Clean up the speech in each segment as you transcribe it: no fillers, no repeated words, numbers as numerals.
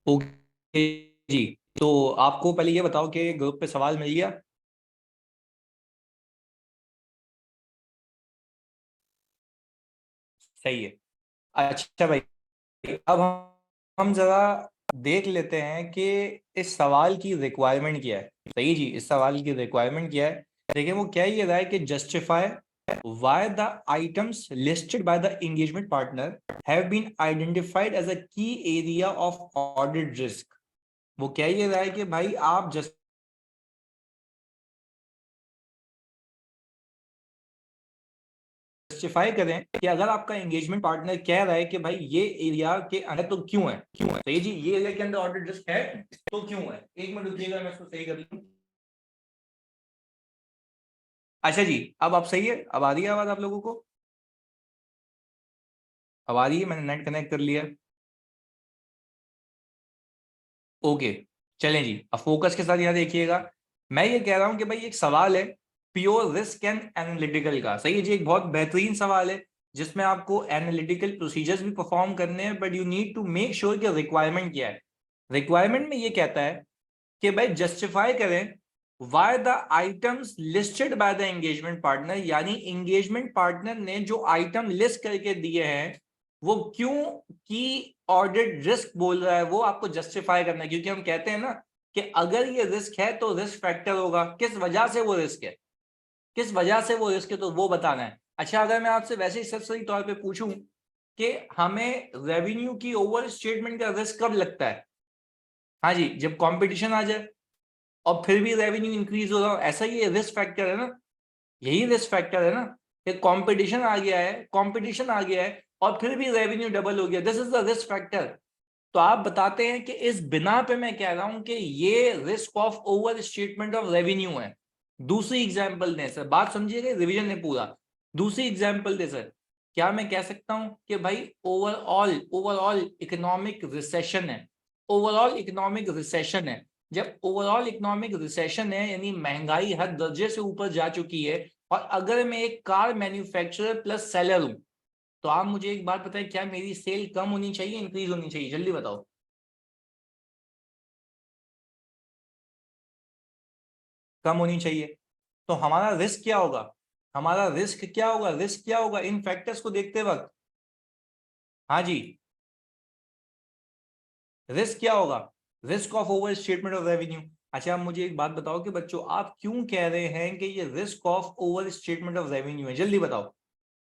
Okay जी। तो आपको पहले ये बताओ कि ग्रुप पे सवाल मिल गया। सही है। अच्छा भाई, अब हम जरा देख लेते हैं कि इस सवाल की रिक्वायरमेंट क्या है। सही जी, इस सवाल की रिक्वायरमेंट क्या है। देखिए वो क्या ये रहा है कि justify why the items listed by the engagement partner have been identified as a key area of audit risk. वो क्या ये रहा है कि भाई आप जस्टिफाई करें कि अगर आपका एंगेजमेंट पार्टनर कह रहा है कि भाई ये एरिया के अंदर तो क्यों है, क्यों है, सही जी, ये एरिया के अंदर ऑडिट रिस्क है तो क्यों है। एक मिनट रुकिएगा, मैं इसको सही कर लूं। अच्छा जी, अब आप सही है, अब आ रही है आवाज आप लोगों को? अब आ रही है, मैंने नेट कनेक्ट कर लिया। ओके, चलें जी, अब फोकस के साथ यहाँ देखिएगा। मैं ये कह रहा हूं कि भाई एक सवाल है प्योर रिस्क एंड एनालिटिकल का। सही है जी, एक बहुत बेहतरीन सवाल है जिसमें आपको एनालिटिकल प्रोसीजर्स भी परफॉर्म करने हैं, but you need to make sure कि रिक्वायरमेंट क्या है। रिक्वायरमेंट में ये कहता है कि भाई जस्टिफाई करें why the items listed by the engagement partner, यानी एंगेजमेंट पार्टनर ने जो आइटम लिस्ट करके दिए हैं वो क्यों की ऑडिट रिस्क बोल रहा है, वो आपको जस्टिफाई करना है। क्योंकि हम कहते हैं ना कि अगर ये रिस्क है तो रिस्क फैक्टर होगा, किस वजह से वो रिस्क है, किस वजह से वो रिस्क है, तो वो बताना है। अच्छा, अगर मैं आपसे वैसे ही सही तौर पे पूछूं कि हमें रेवेन्यू की ओवर स्टेटमेंट का रिस्क कब लगता है? हाँ जी, जब कंपटीशन आ जाए और फिर भी रेवेन्यू इंक्रीज हो रहा हो, ऐसा ही रिस्क फैक्टर है ना। यही रिस्क फैक्टर है ना कि कंपटीशन आ गया है, कंपटीशन आ गया है और फिर भी रेवेन्यू डबल हो गया, this is the risk factor. तो आप बताते हैं कि इस बिना पे मैं कह रहा हूं कि ये risk of overstatement of revenue है। दूसरी एग्जांपल दें सर, बात समझिएगा, रिवीजन है पूरा। दूसरी एग्जांपल दे सर, क्या मैं कह सकता हूं कि भाई ओवरऑल ओवरऑल इकोनॉमिक रिसेशन है, ओवरऑल इकोनॉमिक रिसेशन है। जब ओवरऑल इकोनॉमिक रिसेशन है यानी महंगाई हर दर्जे से ऊपर जा चुकी है, और अगर मैं एक कार मैन्युफैक्चरर प्लस सेलर हूं, तो आप मुझे एक बात बताएं, क्या मेरी सेल कम होनी चाहिए इंक्रीज होनी चाहिए, जल्दी बताओ। कम होनी चाहिए। तो हमारा रिस्क क्या होगा, हमारा रिस्क क्या होगा, रिस्क क्या होगा इन फैक्टर्स को देखते वक्त? हाँ जी, रिस्क क्या होगा, risk of overstatement of revenue. अच्छा, आप मुझे एक बात बताओ कि बच्चों आप क्यों कह रहे हैं कि ये risk of overstatement of revenue है, जल्दी बताओ।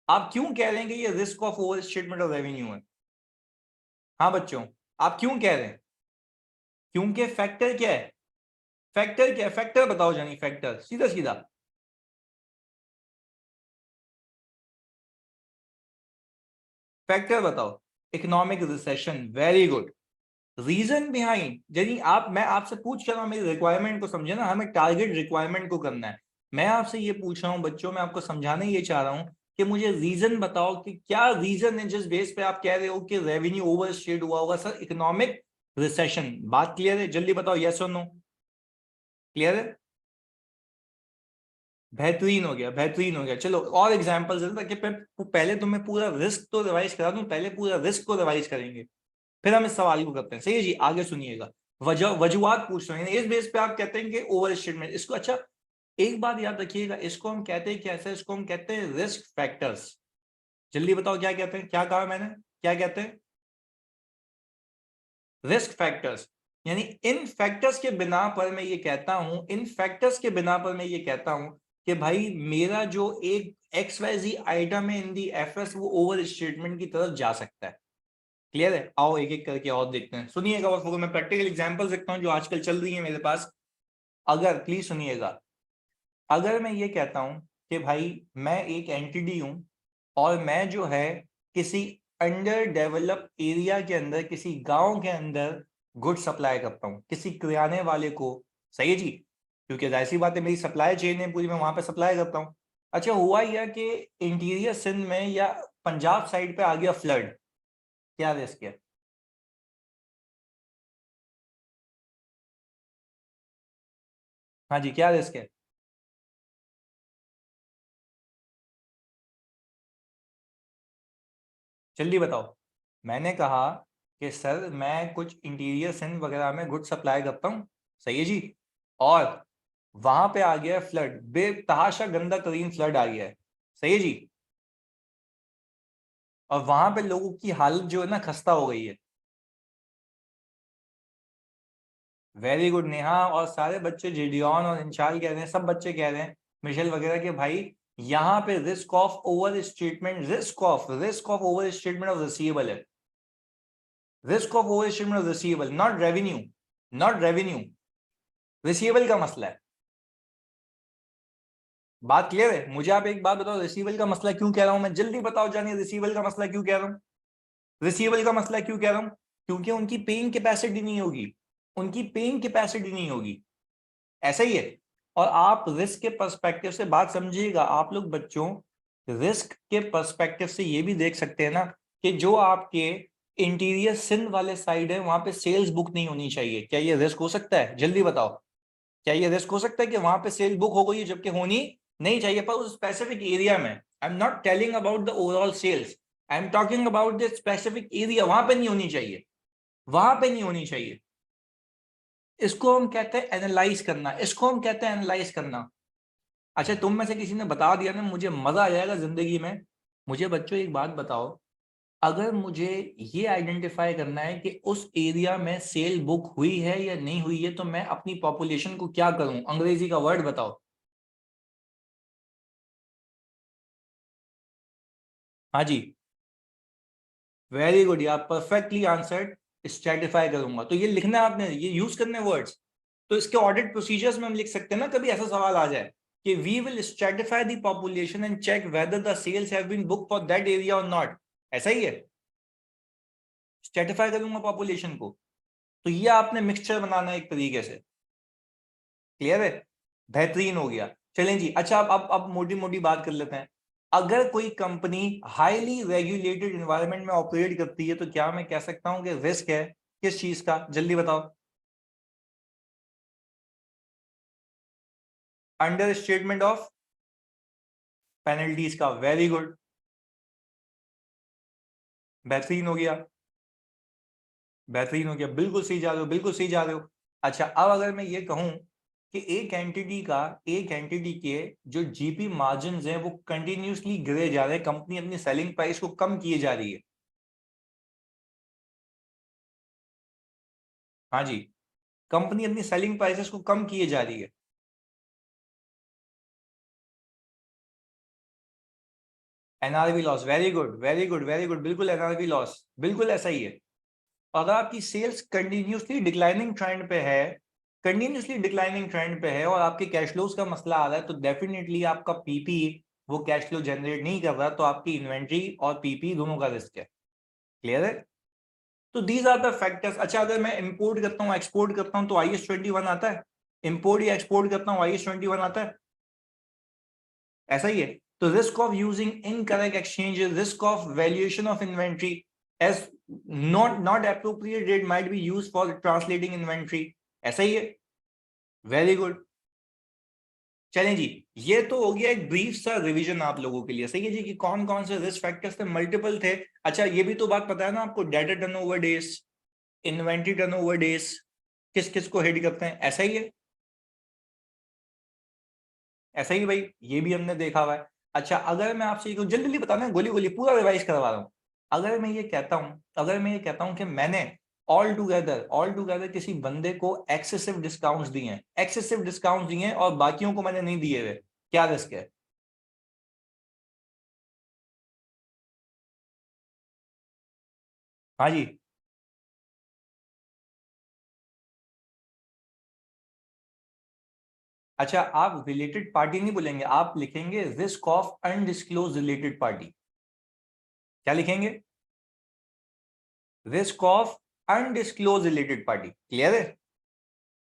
आप क्यों कह रहे हैं कि ये risk of overstatement of revenue है? हाँ बच्चों, आप क्यों कह रहे हैं? क्योंकि फैक्टर क्या है, फैक्टर क्या है, फैक्टर बताओ जानी, फैक्टर सीधा सीधा। फैक्टर बताओ। Economic recession, very good. Reason behind, यदि आप, मैं आपसे पूछ रहा हूं, मेरी रिक्वायरमेंट को समझे ना, हमें टारगेट रिक्वायरमेंट को करना है। मैं आपसे ये पूछ रहा हूं बच्चों, मैं आपको समझाना ये चाह रहा हूं कि मुझे रीजन बताओ कि क्या रीजन है जिस बेस पे आप कह रहे हो कि रेवेन्यू ओवरस्टेट हुआ होगा। सर इकोनॉमिक रिसेशन, बात क्लियर है, जल्दी बताओ, यस और नो। क्लियर है? बेहतरीन हो गया, बेहतरीन हो गया। चलो और एग्जांपल्स है ताकि पहले तुम्हें पूरा रिस्क तो रिवाइज करा दूं, पहले पूरा रिस्क को रिवाइज करेंगे फिर हम इस सवाल को करते हैं। सही है जी, आगे सुनिएगा। वजूहात पूछ रहे हैं, इस बेस पे आप कहते हैं कि ओवर स्टेटमेंट इसको। अच्छा, एक बात याद रखिएगा, इसको हम कहते हैं कैसे, इसको हम कहते हैं रिस्क फैक्टर्स। जल्दी बताओ क्या कहते हैं, क्या कहा मैंने, क्या कहते हैं? Risk factors. यानी इन फैक्टर्स के बिना पर मैं ये कहता हूं, इन फैक्टर्स के बिना पर मैं ये कहता हूं कि भाई मेरा जो एक एक्स वाई जी आइटम है इन दी एफएस, वो ओवर स्टेटमेंट की तरफ जा सकता है। क्लियर है? आओ एक एक करके और देखते हैं, सुनिएगा बस, मैं प्रैक्टिकल एग्जांपल्स देखता हूं जो आजकल चल रही है मेरे पास। अगर प्लीज सुनिएगा, अगर मैं ये कहता हूं कि भाई मैं एक एंटिटी हूं और मैं जो है किसी अंडर डेवलप एरिया के अंदर, किसी गांव के अंदर गुड सप्लाई करता हूं किसी किराने वाले को। सही है जी, क्योंकि जाहिर सी बात है मेरी सप्लाई चेन है पूरी, मैं वहां पे सप्लाई करता हूं। अच्छा, हुआ यह कि इंटीरियर सिंध में या पंजाब साइड पे आ गया फ्लड, क्या रिस्क है? हाँ जी, क्या रिस्क है? जल्दी बताओ। मैंने कहा कि सर मैं कुछ इंटीरियर सिंध वगैरह में गुड सप्लाई करता हूँ, सही है जी, और वहां पे आ गया फ्लड, बेतहाशा गंदा तरीन फ्लड आ गया है, सही है जी, और वहां पे लोगों की हालत जो है ना खस्ता हो गई है। वेरी गुड नेहा, और सारे बच्चे जेडियन और इंशाल कह रहे हैं, सब बच्चे कह रहे हैं, मिशेल वगैरह के भाई यहाँ पे risk of overstatement, risk of overstatement of receivable है, risk of overstatement of receivable, not revenue, not revenue, receivable का मसला है। बात क्लियर है? मुझे आप एक बात बताओ, रिसीवेबल का मसला क्यों कह रहा हूं मैं, जल्दी बताओ जानिए, रिसीवेबल का मसला क्यों कह रहा हूं, रिसीवेबल का मसला क्यों कह रहा हूं? क्योंकि उनकी पेइंग कैपेसिटी नहीं होगी, उनकी पेइंग कैपेसिटी नहीं होगी, ऐसा ही है। और आप रिस्क के पर्सपेक्टिव से बात समझिएगा, आप लोग बच्चों रिस्क के पर्सपेक्टिव से ये भी देख सकते हैं ना कि जो आपके इंटीरियर सिंध वाले साइड है वहां पे सेल्स बुक नहीं होनी चाहिए, क्या ये रिस्क हो सकता है? जल्दी बताओ, क्या ये रिस्क हो सकता है कि वहां पे सेल बुक हो गई जबकि होनी नहीं चाहिए? पर उस स्पेसिफिक एरिया में, I am not telling about the overall sales, I am talking about the specific area, वहां पे नहीं होनी चाहिए, वहां पे नहीं होनी चाहिए। इसको हम कहते हैं एनालाइज करना, इसको हम कहते हैं एनालाइज करना। अच्छा, तुम में से किसी ने बता दिया ना, मुझे मजा आ जाएगा जिंदगी में। मुझे बच्चों एक बात बताओ, अगर मुझे ये आइडेंटिफाई करना है कि उस एरिया में सेल बुक हुई है या नहीं हुई है, तो मैं अपनी पॉपुलेशन को क्या करूं? अंग्रेजी का वर्ड बताओ। हाँ जी, वेरी गुड यार, परफेक्टली आंसर्ड, स्ट्रेटिफाई करूंगा, तो ये लिखना है आपने, ये यूज करने वर्ड्स। तो इसके ऑडिट प्रोसीजर्स में हम लिख सकते हैं ना, कभी ऐसा सवाल आ जाए कि we will stratify the population and check whether the sales have been book for that area और नॉट, ऐसा ही है, स्ट्रेटिफाई करूंगा पॉपुलेशन को। तो ये आपने मिक्सचर बनाना है एक तरीके से, क्लियर है? बेहतरीन हो गया। चलें जी, अच्छा अब मोटी मोटी बात कर लेते हैं। अगर कोई कंपनी हाईली रेगुलेटेड एनवायरनमेंट में ऑपरेट करती है तो क्या मैं कह सकता हूं कि रिस्क है किस चीज का? जल्दी बताओ। अंडर स्टेटमेंट ऑफ पेनल्टीज का, वेरी गुड, बेहतरीन हो गया, बेहतरीन हो गया, बिल्कुल सही जा रहे हो, बिल्कुल सही जा रहे हो। अच्छा, अब अगर मैं ये कहूं कि एक एंटिटी के जो जीपी मार्जिन हैं वो कंटिन्यूसली गिरे जा रहे हैं, कंपनी अपनी सेलिंग प्राइस को कम किए जा रही है। हाँ जी, कंपनी अपनी सेलिंग प्राइसेस को कम किए जा रही है। NRV loss, very good, very good, very good, बिल्कुल एनआरवी लॉस, बिल्कुल ऐसा ही है। अगर आपकी सेल्स कंटिन्यूसली डिक्लाइनिंग ट्रेंड पे है, कंटिन्यूसली डिक्लाइनिंग ट्रेंड पे है और आपके कैश फ्लोज का मसला आ रहा है, तो डेफिनेटली आपका पीपी वो कैश फ्लो जनरेट नहीं कर रहा, तो आपकी इन्वेंट्री और पीपी दोनों का रिस्क है, क्लियर है? तो दीज आर द फैक्टर्स। अच्छा, अगर मैं इंपोर्ट करता हूँ एक्सपोर्ट करता हूँ तो IS-21 आता है, इंपोर्ट या एक्सपोर्ट करता हूँ IS-21 आता है, ऐसा ही है। तो risk of using incorrect exchange, risk of valuation of inventory as not appropriate rate might be use for translating inventory, ऐसा ही है, वेरी गुड। चलें जी, ये तो हो गया एक ब्रीफ सा रिवीजन आप लोगों के लिए, सही है जी, कि कौन कौन से रिस्क फैक्टर्स थे, मल्टीपल थे। अच्छा, ये भी तो बात पता है ना आपको, debtor turnover days, inventory turnover days किस किस को हिट करते हैं, ऐसा ही है, ऐसा ही भाई, ये भी हमने देखा हुआ है। अच्छा, अगर मैं आपसे जल्दी जल्दी बताना, गोली गोली पूरा रिवाइज करवा रहा हूं। अगर मैं ये कहता हूं कि मैंने ऑल टुगेदर किसी बंदे को एक्सेसिव डिस्काउंट्स दिए हैं, एक्सेसिव डिस्काउंट्स दिए हैं और बाकियों को मैंने नहीं दिए हुए, क्या रिस्क है? हाँ जी। अच्छा, आप रिलेटेड पार्टी नहीं बोलेंगे, आप लिखेंगे risk of undisclosed related party, क्या लिखेंगे? Risk of undisclosed related party, clear है?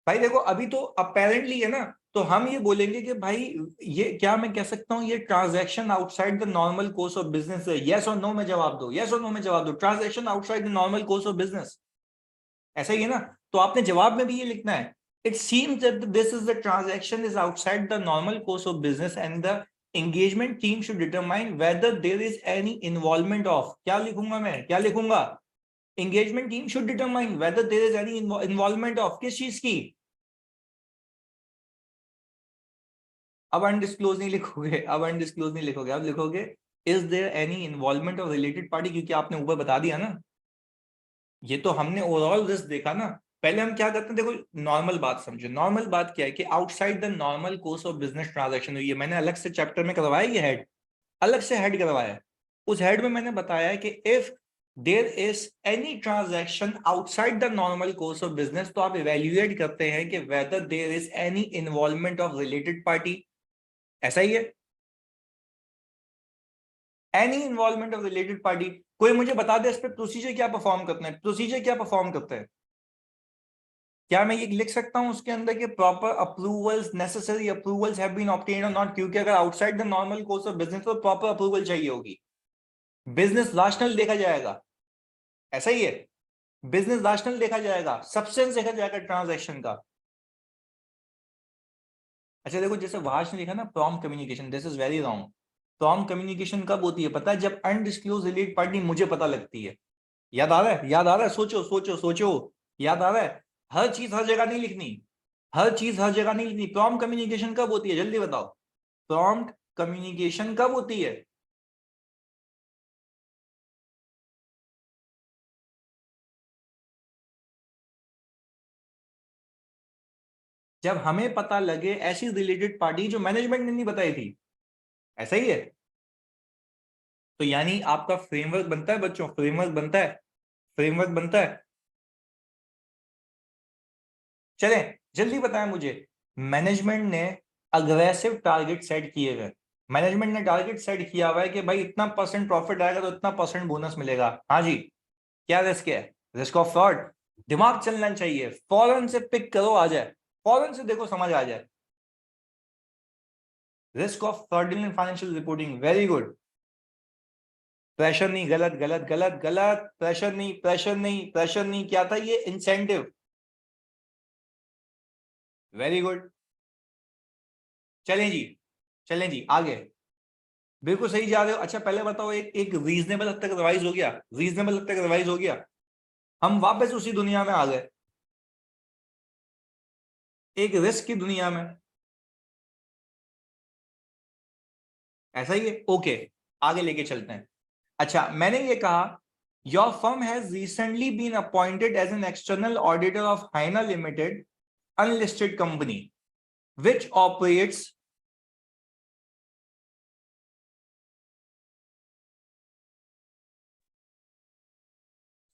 भाई देखो, अभी तो अपेरेंटली है ना, तो हम ये बोलेंगे कि भाई ये क्या मैं कह सकता हूं, ये transaction outside the normal course of business है, यस और नो में जवाब दो, यस और नो में जवाब दो, transaction outside the normal course of business, ऐसा ही है ना? तो आपने जवाब में भी ये लिखना है, it seems that this is the transaction is outside the normal course of business and the engagement team should determine whether there is any involvement of, क्या लिखूंगा मैं, क्या लिखूंगा? Engagement team should determine whether there is any involvement of किस चीज की। अब undisclosed नहीं लिखोगे, अब अनडिस्क्लोज नहीं लिखोगे, अब लिखोगे is there any involvement of related party, क्योंकि आपने ऊपर बता दिया ना, ये तो हमने ओवरऑल रिस्क देखा ना। पहले हम क्या करते हैं, देखो नॉर्मल बात समझो, नॉर्मल बात क्या है कि outside the normal course of business transaction हुई है, मैंने अलग से चैप्टर में करवाया ये हेड, अलग से हेड करवाया है। उस हेड में मैंने बताया है कि if there is any transaction outside the normal course of business, तो आप इवेल्युएट करते हैं कि whether there is any involvement of related party, ऐसा ही है, any involvement of related party. कोई मुझे बता दे इस पे प्रोसीजर क्या परफॉर्म करते हैं, प्रोसीजर क्या परफॉर्म करते हैं। क्या मैं ये लिख सकता हूं उसके अंदर कि proper approvals, necessary approvals have been obtained और नॉट, क्योंकि अगर outside the normal course of business तो प्रॉपर अप्रूवल चाहिए होगी, बिजनेस रैशनल देखा जाएगा, ऐसा ही है, बिजनेस रैशनल देखा जाएगा, सब्सटेंस देखा जाएगा ट्रांजैक्शन का। अच्छा देखो, जैसे वाज ने लिखा ना prompt communication, this is very wrong. Prompt communication कब होती है पता है, जब अनडिस्क्लोज रिलेटेड पार्टी मुझे पता लगती है। याद आ रहा है, याद आ रहा है, सोचो सोचो सोचो, याद आ रहा है। हर चीज हर जगह नहीं लिखनी, हर चीज हर जगह नहीं लिखनी। प्रॉम्प्ट कम्युनिकेशन कब होती है, जल्दी बताओ, प्रॉम्प्ट कम्युनिकेशन कब होती है। जब हमें पता लगे ऐसी रिलेटेड पार्टी जो मैनेजमेंट ने नहीं बताई थी, ऐसा ही है। तो यानी आपका फ्रेमवर्क बनता है बच्चों, फ्रेमवर्क बनता है, फ्रेमवर्क बनता है। चलें, जल्दी बताएं मुझे, मैनेजमेंट ने अग्रेसिव टारगेट सेट किए हुए, मैनेजमेंट ने टारगेट सेट किया हुआ है कि भाई इतना परसेंट प्रॉफिट आएगा तो इतना परसेंट बोनस मिलेगा, हाँ जी, क्या रिस्क है, रिस्क ऑफ फ्रॉड। दिमाग चलना चाहिए, फौरन से पिक करो आ जाए, फौरन से देखो समझ आ जाए। Risk of fraudulent financial reporting, very good. Pressure नहीं, गलत गलत गलत गलत, प्रेशर नहीं, प्रेशर नहीं, प्रेशर नहीं, क्या था ये, इंसेंटिव, वेरी गुड। चलें जी, चलें जी आगे, बिल्कुल सही जा रहे हो। अच्छा पहले बताओ, एक एक रीजनेबल हद तक रिवाइज हो गया, रीजनेबल हद तक रिवाइज हो गया, हम वापस उसी दुनिया में आ गए, एक रिस्क की दुनिया में, ऐसा ही है, ओके, आगे लेके चलते हैं। अच्छा मैंने ये कहा, your firm has recently been appointed as an external auditor of Haina limited, unlisted company which operates.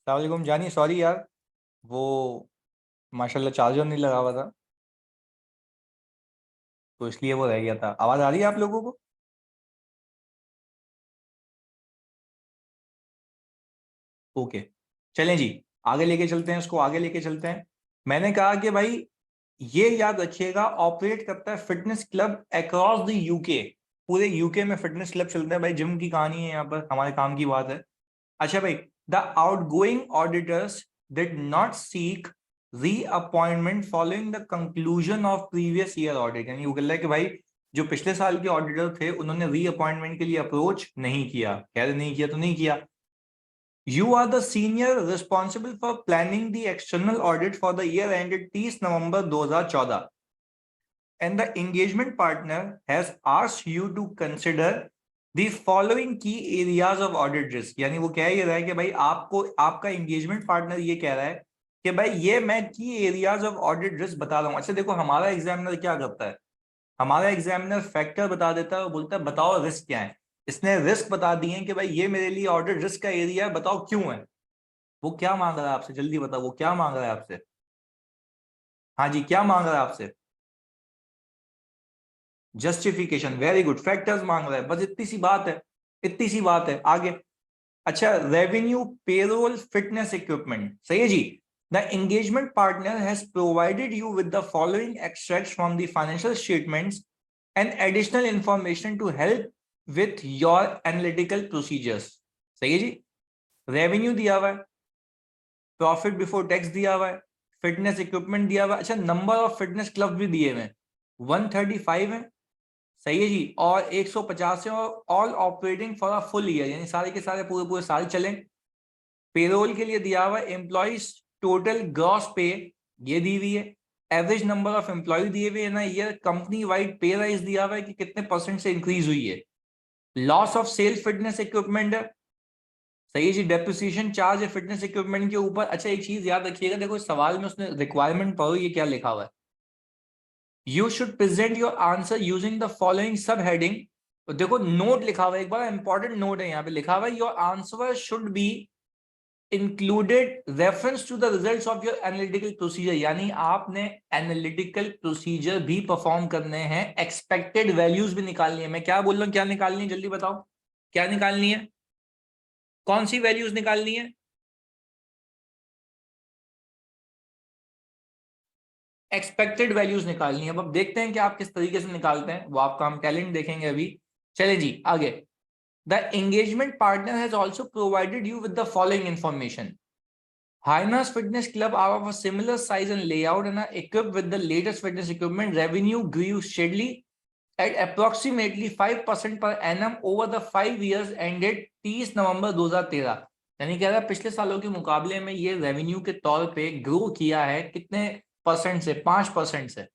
सलामकुम जानी, सॉरी यार, वो माशाल्लाह चार्जर नहीं लगा हुआ था, तो इसलिए वो रह गया था। आवाज आ रही है आप लोगों को। ओके, चलें जी, आगे लेके चलते हैं इसको, आगे लेके चलते हैं। मैंने कहा कि भाई ये याद रखिएगा, ऑपरेट करता है fitness club across the UK, पूरे यूके में फिटनेस क्लब चलते हैं भाई, जिम की कहानी है यहाँ पर, हमारे काम की बात है। अच्छा भाई, the outgoing auditors did not seek reappointment following the conclusion of previous year audit, यानी वो कह रहा है कि भाई जो पिछले साल के ऑडिटर थे उन्होंने रीअपॉइंटमेंट के लिए अप्रोच नहीं किया, कह रहे नहीं किया तो नहीं किया। You are the senior responsible for planning the external audit for the year ended 30 November 2014, and the engagement partner has asked you to consider the following key areas of audit risk। यानी वो कह ये रहा है कि भाई आपको, आपका engagement partner ये कह रहा है कि भाई ये मैं की एरियाज ऑफ ऑडिट रिस्क बता रहा हूँ। अच्छा देखो, हमारा एग्जामिनर क्या करता है, हमारा एग्जामिनर फैक्टर बता देता है और बोलता है बताओ रिस्क क्या है। इसने रिस्क बता दिए कि भाई ये मेरे लिए ऑडिट रिस्क का एरिया है, बताओ क्यों है। वो क्या मांग रहा है आपसे, जल्दी बताओ, वो क्या मांग रहा है आपसे। हाँ जी, क्या मांग रहा है आपसे, जस्टिफिकेशन, वेरी गुड, फैक्टर्स मांग रहा है, बस इतनी सी बात है, इतनी सी बात है, आगे। अच्छा, रेवेन्यू, पेरोल, फिटनेस इक्विपमेंट, सही है जी। The engagement partner has provided you with the following extracts from the financial statements and additional information to help with your analytical procedures, सही है जी। रेवेन्यू दिया हुआ है, प्रॉफिट बिफोर टैक्स दिया हुआ है, फिटनेस इक्विपमेंट दिया हुआ है। अच्छा, नंबर ऑफ फिटनेस क्लब भी दिए हुए हैं, 135 है, सही है जी, और 150 है, और all operating for a full year, यानी सारे के सारे पूरे पूरे साल चलें। पेरोल के लिए दिया हुआ एम्प्लॉइज टोटल ग्रॉस पे ये दी हुई है, एवरेज नंबर ऑफ एम्प्लॉय दिए हुए है ना, ये कंपनी वाइड पे राइज दिया हुआ है कि कितने परसेंट से इंक्रीज हुई है, loss of sale fitness equipment है, सही है जी, डेप्रिसिएशन चार्ज है फिटनेस इक्विपमेंट के ऊपर। अच्छा एक चीज याद रखिएगा, देखो इस सवाल में उसने रिक्वायरमेंट पढ़ो ये क्या लिखा हुआ है, you should present your answer using the following सब हेडिंग। देखो नोट लिखा हुआ है, एक बार इंपॉर्टेंट नोट है यहाँ पे लिखा हुआ है, your answer should be included reference to the results of your analytical procedure, यानी आपने एनालिटिकल प्रोसीजर भी परफॉर्म करने हैं, एक्सपेक्टेड वैल्यूज भी निकालनी है। मैं क्या बोल रहा हूँ, क्या निकालनी है जल्दी बताओ, क्या निकालनी है, कौन सी वैल्यूज निकालनी है, एक्सपेक्टेड वैल्यूज निकालनी है। अब देखते हैं कि आप किस तरीके से निकालते हैं, वो आपका हम टैलेंट देखेंगे अभी। चले जी आगे। The engagement partner has also provided you with the following information, Hainas Fitness Club are of a similar size and layout and are equipped with the latest fitness equipment. Revenue grew steadily at approximately 5% per annum over the 5 years ended 30 नवंबर 2013। यानी कह रहा है पिछले सालों के मुकाबले में ये रेवेन्यू के तौर पे ग्रो किया है कितने परसेंट से, 5% से।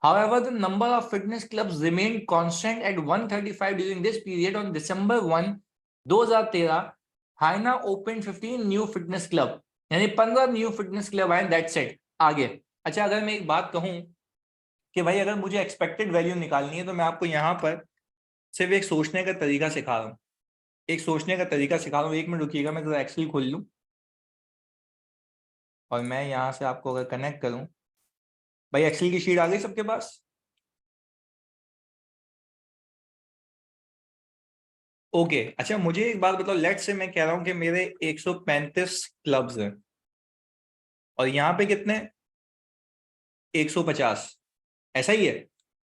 However, the number of fitness clubs remained constant at 135 during this period. On December 1, 2013, Haina opened 15 new fitness club, यानी 15 न्यू फिटनेस क्लब आए, दैट्स इट। आगे अच्छा अगर मैं एक बात कहूं कि भाई अगर मुझे एक्सपेक्टेड वैल्यू निकालनी है तो मैं आपको यहाँ पर सिर्फ एक सोचने का तरीका सिखा रहा हूँ, एक सोचने का तरीका सिखा रहा हूँ। 1 मिनट रुकिएगा, मैं जरा एक्सेल खोल लूँ और मैं यहाँ से आपको अगर कनेक्ट करूँ, भाई एक्सेल की शीट आ गई सबके पास? ओके अच्छा मुझे एक बात बताओ, लेट से मैं कह रहा हूँ कि मेरे 135 क्लब्स हैं और यहाँ पे कितने, 150, ऐसा ही है।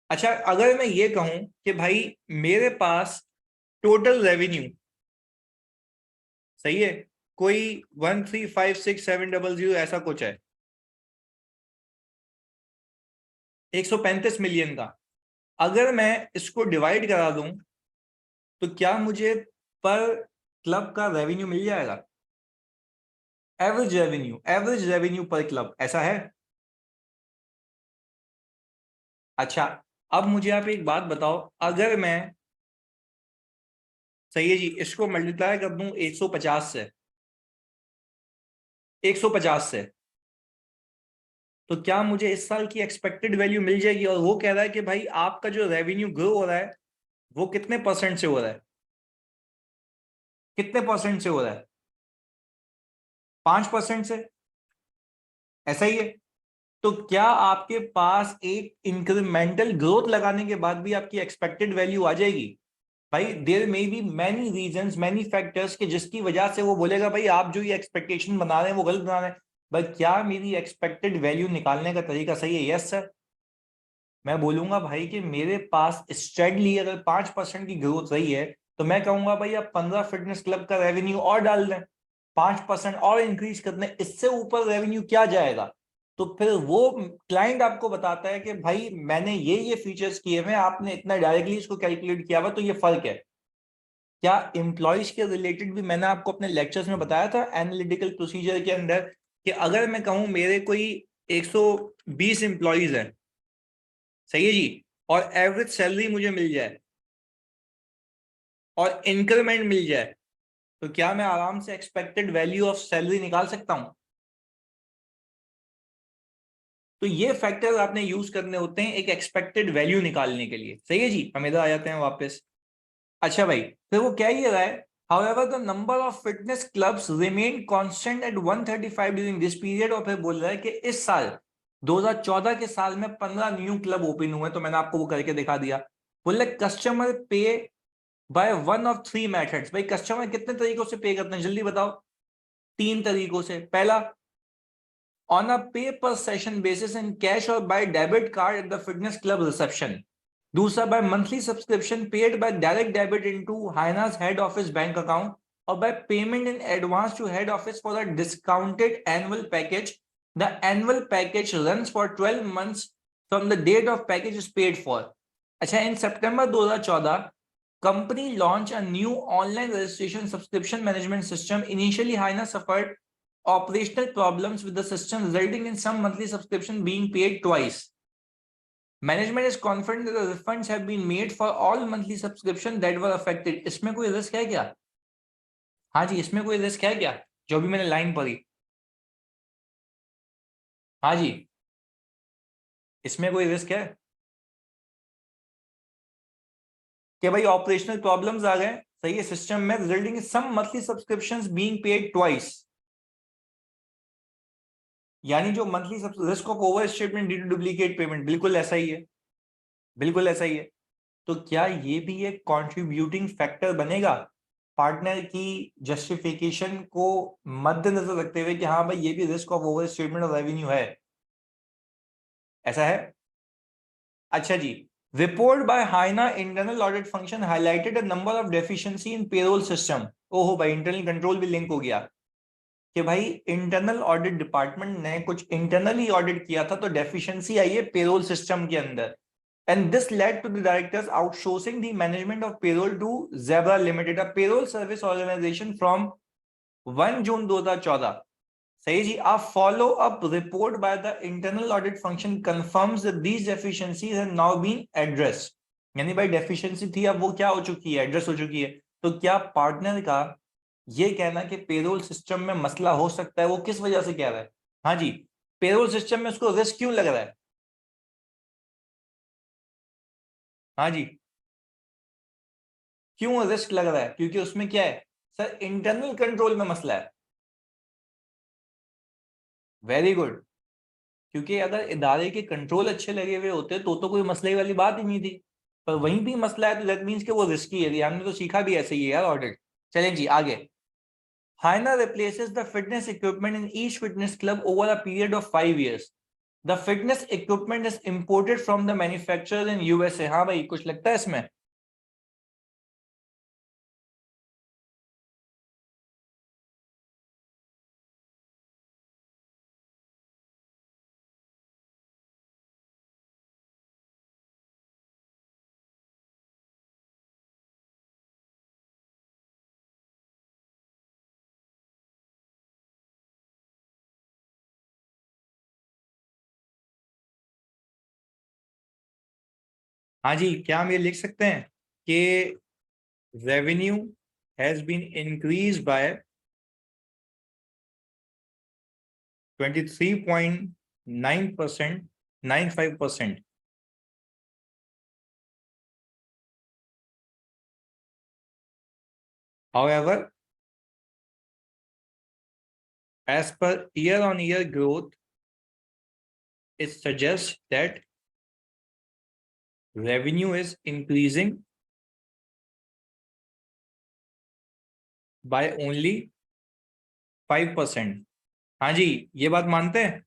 अच्छा अगर मैं ये कहूं कि भाई मेरे पास टोटल रेवेन्यू, सही है, कोई 1356700 ऐसा कुछ है, 135 मिलियन का, अगर मैं इसको डिवाइड करा दूं तो क्या मुझे पर क्लब का रेवेन्यू मिल जाएगा, एवरेज रेवेन्यू पर क्लब, ऐसा है? अच्छा अब मुझे आप एक बात बताओ, अगर मैं, सही है जी, इसको मल्टीप्लाई कर दूं 150 से, 150 से, तो क्या मुझे इस साल की एक्सपेक्टेड वैल्यू मिल जाएगी? और वो कह रहा है कि भाई आपका जो रेवेन्यू ग्रो हो रहा है वो कितने परसेंट से हो रहा है, कितने परसेंट से हो रहा है, 5% से, ऐसा ही है। तो क्या आपके पास एक इंक्रीमेंटल ग्रोथ लगाने के बाद भी आपकी एक्सपेक्टेड वैल्यू आ जाएगी? भाई there may be many reasons, many factors के जिसकी वजह से वो बोलेगा भाई आप जो ये एक्सपेक्टेशन बना रहे हैं वो गलत बना रहे हैं, भाई क्या मेरी एक्सपेक्टेड वैल्यू निकालने का तरीका सही है? Yes sir. मैं बोलूंगा भाई कि मेरे पास स्टेडली अगर 5% की ग्रोथ रही है तो मैं कहूंगा भाई आप 15 फिटनेस क्लब का रेवेन्यू और डाल दें, 5% और इंक्रीज कर दें, इससे ऊपर रेवेन्यू क्या जाएगा? तो फिर वो क्लाइंट आपको बताता है कि भाई मैंने ये फीचर्स किए हुए, आपने इतना डायरेक्टली इसको कैलकुलेट किया हुआ, तो ये फर्क है। क्या एम्प्लॉयज के रिलेटेड भी मैंने आपको अपने लेक्चर्स में बताया था एनालिटिकल प्रोसीजर के अंदर कि अगर मैं कहूं मेरे कोई 120 एम्प्लॉयज हैं, सही है जी, और एवरेज सैलरी मुझे मिल जाए और इंक्रीमेंट मिल जाए, तो क्या मैं आराम से एक्सपेक्टेड वैल्यू ऑफ सैलरी निकाल सकता हूं? तो ये फैक्टर आपने यूज करने होते हैं एक एक्सपेक्टेड वैल्यू निकालने के लिए, सही है जी। हम इधर आ जाते हैं वापस। अच्छा भाई फिर वो क्या ही रहा है, however the number of fitness clubs remained constant at 135 during this period, और फिर बोल रहा है कि इस साल 2014 के साल में 15 न्यू क्लब ओपन हुए, तो मैंने आपको वो करके दिखा दिया। बोल रहे कस्टमर पे by one of three methods, भाई कस्टमर कितने तरीकों से पे करते हैं जल्दी बताओ? 3 तरीकों से। पहला on a pay per session basis in cash और by debit card at the fitness club reception. दूसरा by monthly subscription paid by direct debit into Haina's head office bank account और by payment in advance to head office for the discounted annual package. The annual package runs for 12 months from the date of package is paid for. अच्छा in September 2014 company launch a new online registration subscription management system. Initially, Hyna suffered operational problems with the system, resulting in some monthly subscription being paid twice. Management is confident that the refunds have been made for all monthly subscription that were affected. इसमें कोई risk है क्या? हाँ जी, इसमें कोई risk है क्या? जो भी मैंने लाइन पढ़ी, हाँ जी, इसमें कोई रिस्क है कि भाई ऑपरेशनल प्रॉब्लम्स आ गए, सही है, सिस्टम में, resulting in some monthly subscriptions being paid twice, यानी जो monthly risk of overstatement due to duplicate payment, बिल्कुल ऐसा ही है, बिल्कुल ऐसा ही है। तो क्या ये भी एक कंट्रीब्यूटिंग फैक्टर बनेगा पार्टनर की जस्टिफिकेशन को मद्देनजर रखते हुए कि हाँ भाई ये भी risk of overstatement of revenue है, ऐसा है? अच्छा जी, report by Haina internal audit function highlighted a number of deficiency in payroll system. ओहो भाई, इंटरनल कंट्रोल भी लिंक हो गया कि भाई इंटरनल ऑडिट डिपार्टमेंट ने कुछ इंटरनली ऑडिट किया था तो डेफिशिएंसी आई है पेरोल सिस्टम के अंदर, and this led to the directors outsourcing the management of payroll to Zebra Limited, a payroll service organization from 1 June 2014. सही जी, a follow up report by the internal audit function confirms that these deficiencies have now been addressed. यानी भाई deficiency थी, अब वो क्या हो चुकी है, एड्रेस हो चुकी है। तो क्या पार्टनर का ये कहना कि पेरोल सिस्टम में मसला हो सकता है, वो किस वजह से कह रहा है? हाँ जी, पेरोल सिस्टम में उसको रिस्क क्यों लग रहा है? हाँ जी, क्यों रिस्क लग रहा है? क्योंकि उसमें क्या है सर, इंटरनल कंट्रोल में मसला है। वेरी गुड, क्योंकि अगर इदारे के कंट्रोल अच्छे लगे हुए होते तो कोई मसले वाली बात ही नहीं थी, पर वहीं भी मसला है तो दैट मींस कि वो रिस्की है। हमने तो सीखा भी ऐसे ही है यार, ऑडिट। चलें जी आगे। Haina replaces the fitness equipment in each fitness club over a period of 5 years। The fitness equipment is imported from the manufacturer in USA. हाँ भाई, कुछ लगता है इसमें? हाँ जी, क्या हम ये लिख सकते हैं कि revenue has been increase by 23.9%, 95%. However, as per year-on-year growth, it suggests that revenue is increasing by only 5%. हाँ जी, ये बात मानते हैं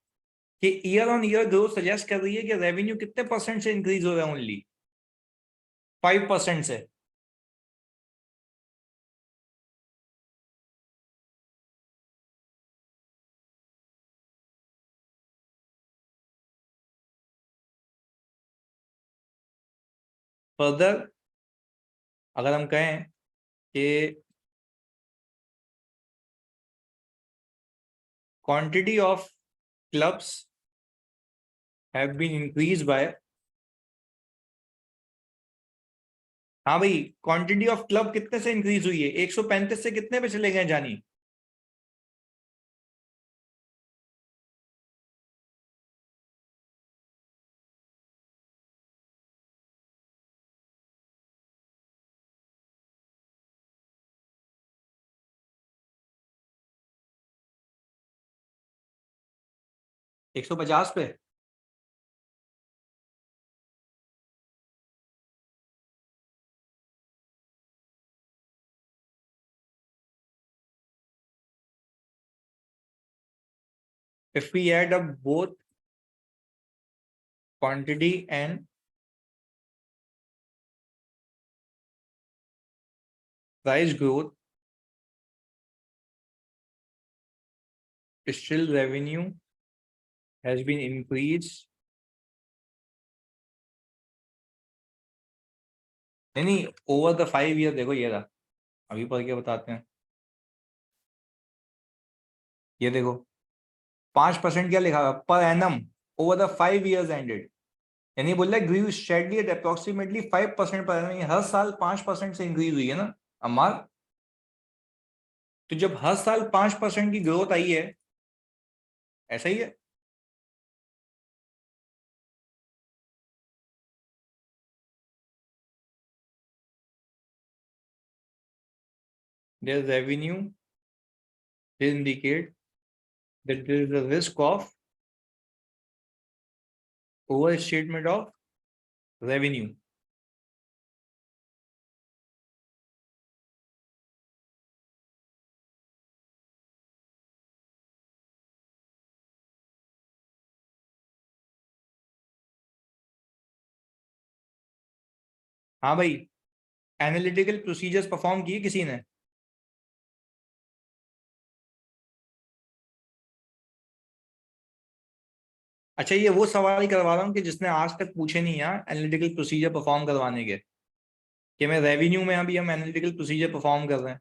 कि year on year growth suggest कर रही है कि रेवेन्यू कितने परसेंट से इंक्रीज हो रहा है? ओनली 5% से। फर्दर अगर हम कहें कि quantity of clubs have been increase by, हाँ भाई, क्वांटिटी ऑफ क्लब कितने से इंक्रीज हुई है? 135 से कितने पे चले गए जानी? 150 पे। If we add up both quantity and price growth, still revenue has been increased नहीं, ओवर द 5 ईयर देखो ये रहा, अभी पढ़ के बताते हैं। ये देखो 5% क्या लिखा हुआ per annum over the 5 years ended, यानी बोल रहा है grieve steadily eight approximately 5% per annum, हर साल 5% से इंक्रीज हुई है ना अमार। तो जब हर साल 5% की ग्रोथ आई है, ऐसा ही है। Their revenue indicate that there is a risk of overstatement of revenue. हाँ भाई, एनालिटिकल प्रोसीजर्स परफॉर्म किए किसी ने? अच्छा, ये वो सवाल ही करवा रहा हूँ कि जिसने आज तक पूछे नहीं यार एनालिटिकल प्रोसीजर परफॉर्म करवाने के, कि मैं रेवेन्यू में अभी हम एनालिटिकल प्रोसीजर परफॉर्म कर रहे हैं।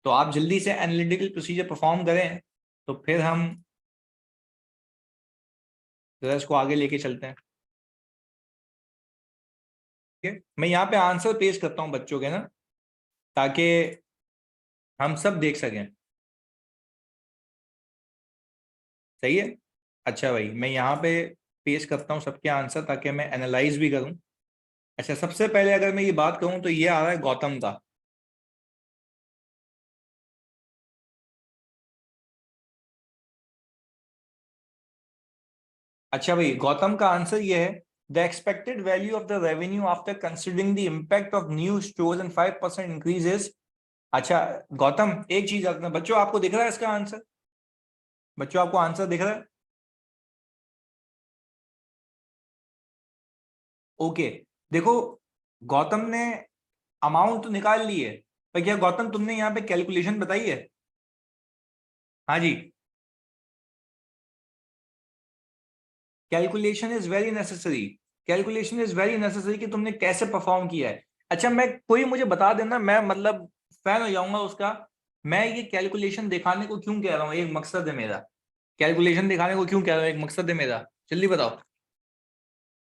तो आप जल्दी से एनालिटिकल प्रोसीजर परफॉर्म करें तो फिर हम इसको आगे लेके चलते हैं। ठीक है, मैं यहाँ पे आंसर पेश करता हूँ बच्चों के ना, ताकि हम सब देख सकें। सही है। अच्छा भाई, मैं यहाँ पे पेश करता हूँ सबके आंसर ताकि मैं एनालाइज भी करूँ। अच्छा, सबसे पहले अगर मैं ये बात कहूँ तो ये आ रहा है गौतम का। अच्छा भाई, गौतम का आंसर ये है, the expected value of the revenue after considering the impact of new stores and 5% increases. अच्छा गौतम, एक चीज रखना बच्चों, आपको दिख रहा है इसका आंसर? बच्चों आपको आंसर दिख रहा है? ओके। देखो, गौतम ने अमाउंट तो निकाल ली है, पर क्या गौतम तुमने यहाँ पे कैलकुलेशन बताई है? हाँ जी। Calculation is very necessary, calculation is very necessary कि तुमने कैसे परफॉर्म किया है। अच्छा, मैं कोई मुझे बता देना, मैं मतलब फैन हो जाऊंगा उसका। मैं ये कैलकुलेशन दिखाने को क्यों कह रहा हूँ, एक मकसद है मेरा। कैलकुलेशन दिखाने को क्यों कह रहा हूँ, एक मकसद है मेरा। जल्दी बताओ,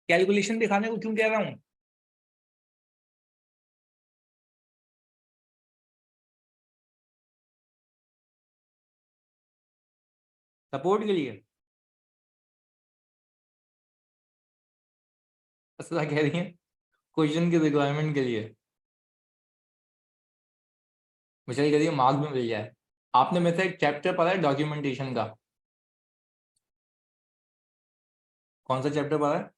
कैलकुलेशन दिखाने को क्यों कह रहा हूँ? सपोर्ट के लिए? ऐसा कह रही है क्वेश्चन की रिक्वायरमेंट के लिए? मुझे कह रही है मार्क्स में मिल जाए। आपने मेरे से एक चैप्टर पढ़ा है डॉक्यूमेंटेशन का? कौन सा चैप्टर पढ़ा है?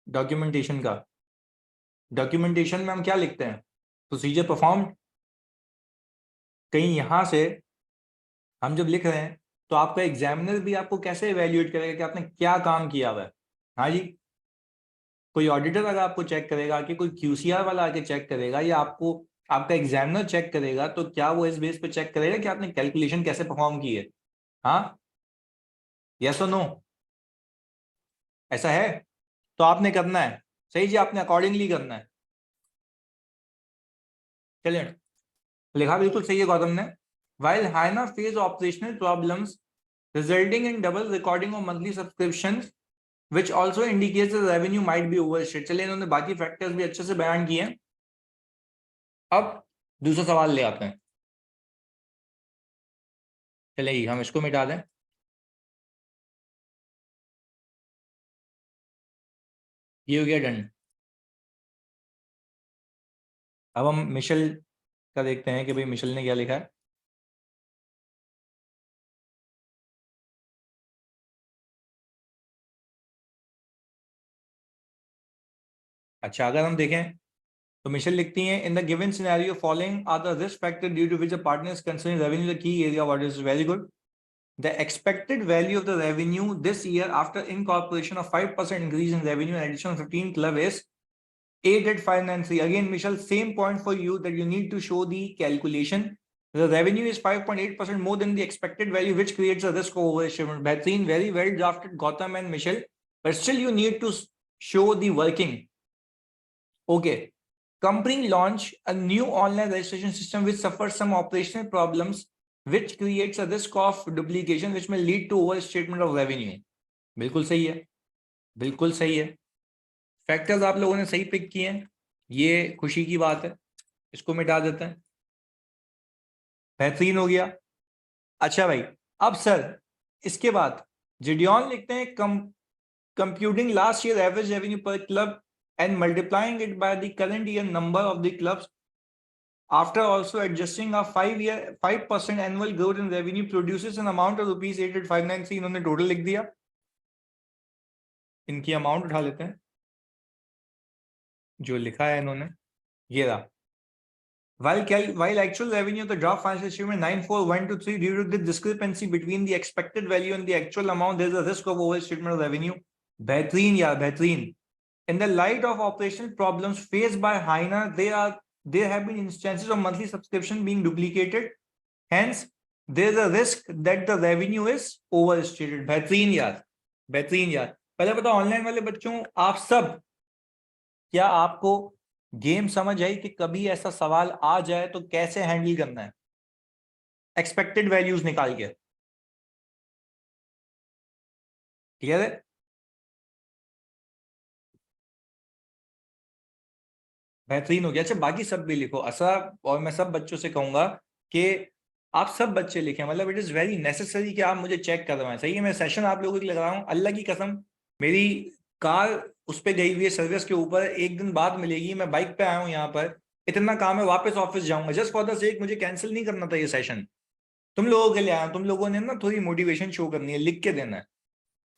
डॉक्यूमेंटेशन का। डॉक्यूमेंटेशन में हम क्या लिखते हैं? Procedure perform. कहीं यहां से हम जब लिख रहे हैं तो आपका एग्जामिनर भी आपको कैसे इवेल्युएट करेगा कि आपने क्या काम किया हुआ है? हाँ जी। कोई ऑडिटर अगर आपको चेक करेगा, कि कोई क्यूसीआर वाला आके चेक करेगा, या आपको आपका एग्जामिनर चेक करेगा, तो क्या वो इस बेस पे चेक करेगा कि आपने कैलकुलेशन कैसे परफॉर्म की है? हाँ, यस और नो? ऐसा है? तो आपने करना है। सही जी, आपने अकॉर्डिंगली करना है। चलिए, लिखा बिल्कुल सही है गौतम ने। While Haina face operational problems resulting in double recording of monthly subscription which also indicates the revenue might be overshot। चलिए, इन्होंने बाकी फैक्टर्स भी अच्छे से बयान किए हैं। अब दूसरा सवाल ले आते हैं। चलिए हम इसको मिटा दें। ये हो गया डन। अब हम मिशेल का देखते हैं कि भाई मिशेल ने क्या लिखा है। अच्छा, अगर हम देखें तो मिशेल लिखती हैं, in the given scenario following are the risk factor due to which the partner is considering revenue the key area what is very good. The expected value of the revenue this year after incorporation of 5% increase in revenue and additional 15 club is 88593. Again, Michelle, same point for you that you need to show the calculation The revenue is 5.8% more than the expected value, which creates a risk of overachievement. बेहतरीन, very well drafted, Gautam and Michelle. But still, you need to show the working. Okay. Company launch a new online registration system which suffers some operational problems, which creates a risk of duplication, which may lead to overstatement of revenue. बिल्कुल सही है, बिल्कुल सही है. Factors आप लोगों ने सही पिक किए हैं, ये खुशी की बात है. इसको मिटा देते हैं. बेहतरीन हो गया. अच्छा भाई, अब सर इसके बाद जिडियन लिखते हैं computing last year average revenue पर club and multiplying it by the current year number of the clubs after also adjusting a 5% annual growth in revenue produces an amount of rupees 88593. इन्होंने total लिख दिया. इनकी amount उठा लेते हैं जो लिखा है इन्होंने, ये रहा. While actual revenue of the draft financial statement 94123, due to the discrepancy between the expected value and the actual amount, there is a risk of overstatement of revenue. बेहतरीन यार, बेहतरीन. In the light of operational problems faced by Haina, there have been instances of monthly subscription being duplicated. Hence, there is a risk that the revenue is overstated. बेहतरीन यार, बेहतरीन यार. पहले बताओ online वाले बच्चों, आप सब, क्या आपको गेम समझ आई कि कभी ऐसा सवाल आ जाए तो कैसे हैंडल करना है एक्सपेक्टेड वैल्यूज निकाल के? क्लियर है? बेहतरीन हो गया. अच्छा, बाकी सब भी लिखो. असरा और मैं सब बच्चों से कहूंगा कि आप सब बच्चे लिखें. मतलब इट इज वेरी नेसेसरी कि आप मुझे चेक करवाएं. सही है, मैं सेशन आप लोगों के लिए लगा रहा हूं. अल्लाह की कसम, मेरी कार उस पर गई हुई है सर्विस के ऊपर, एक दिन बाद मिलेगी. मैं बाइक पे आया हूँ यहाँ पर, इतना काम है, वापस ऑफिस जाऊंगा. जस्ट फॉर द सेक मुझे कैंसिल नहीं करना था ये सेशन. तुम लोगों के लिए आया. तुम लोगों ने ना थोड़ी मोटिवेशन शो करनी है, लिख के देना है.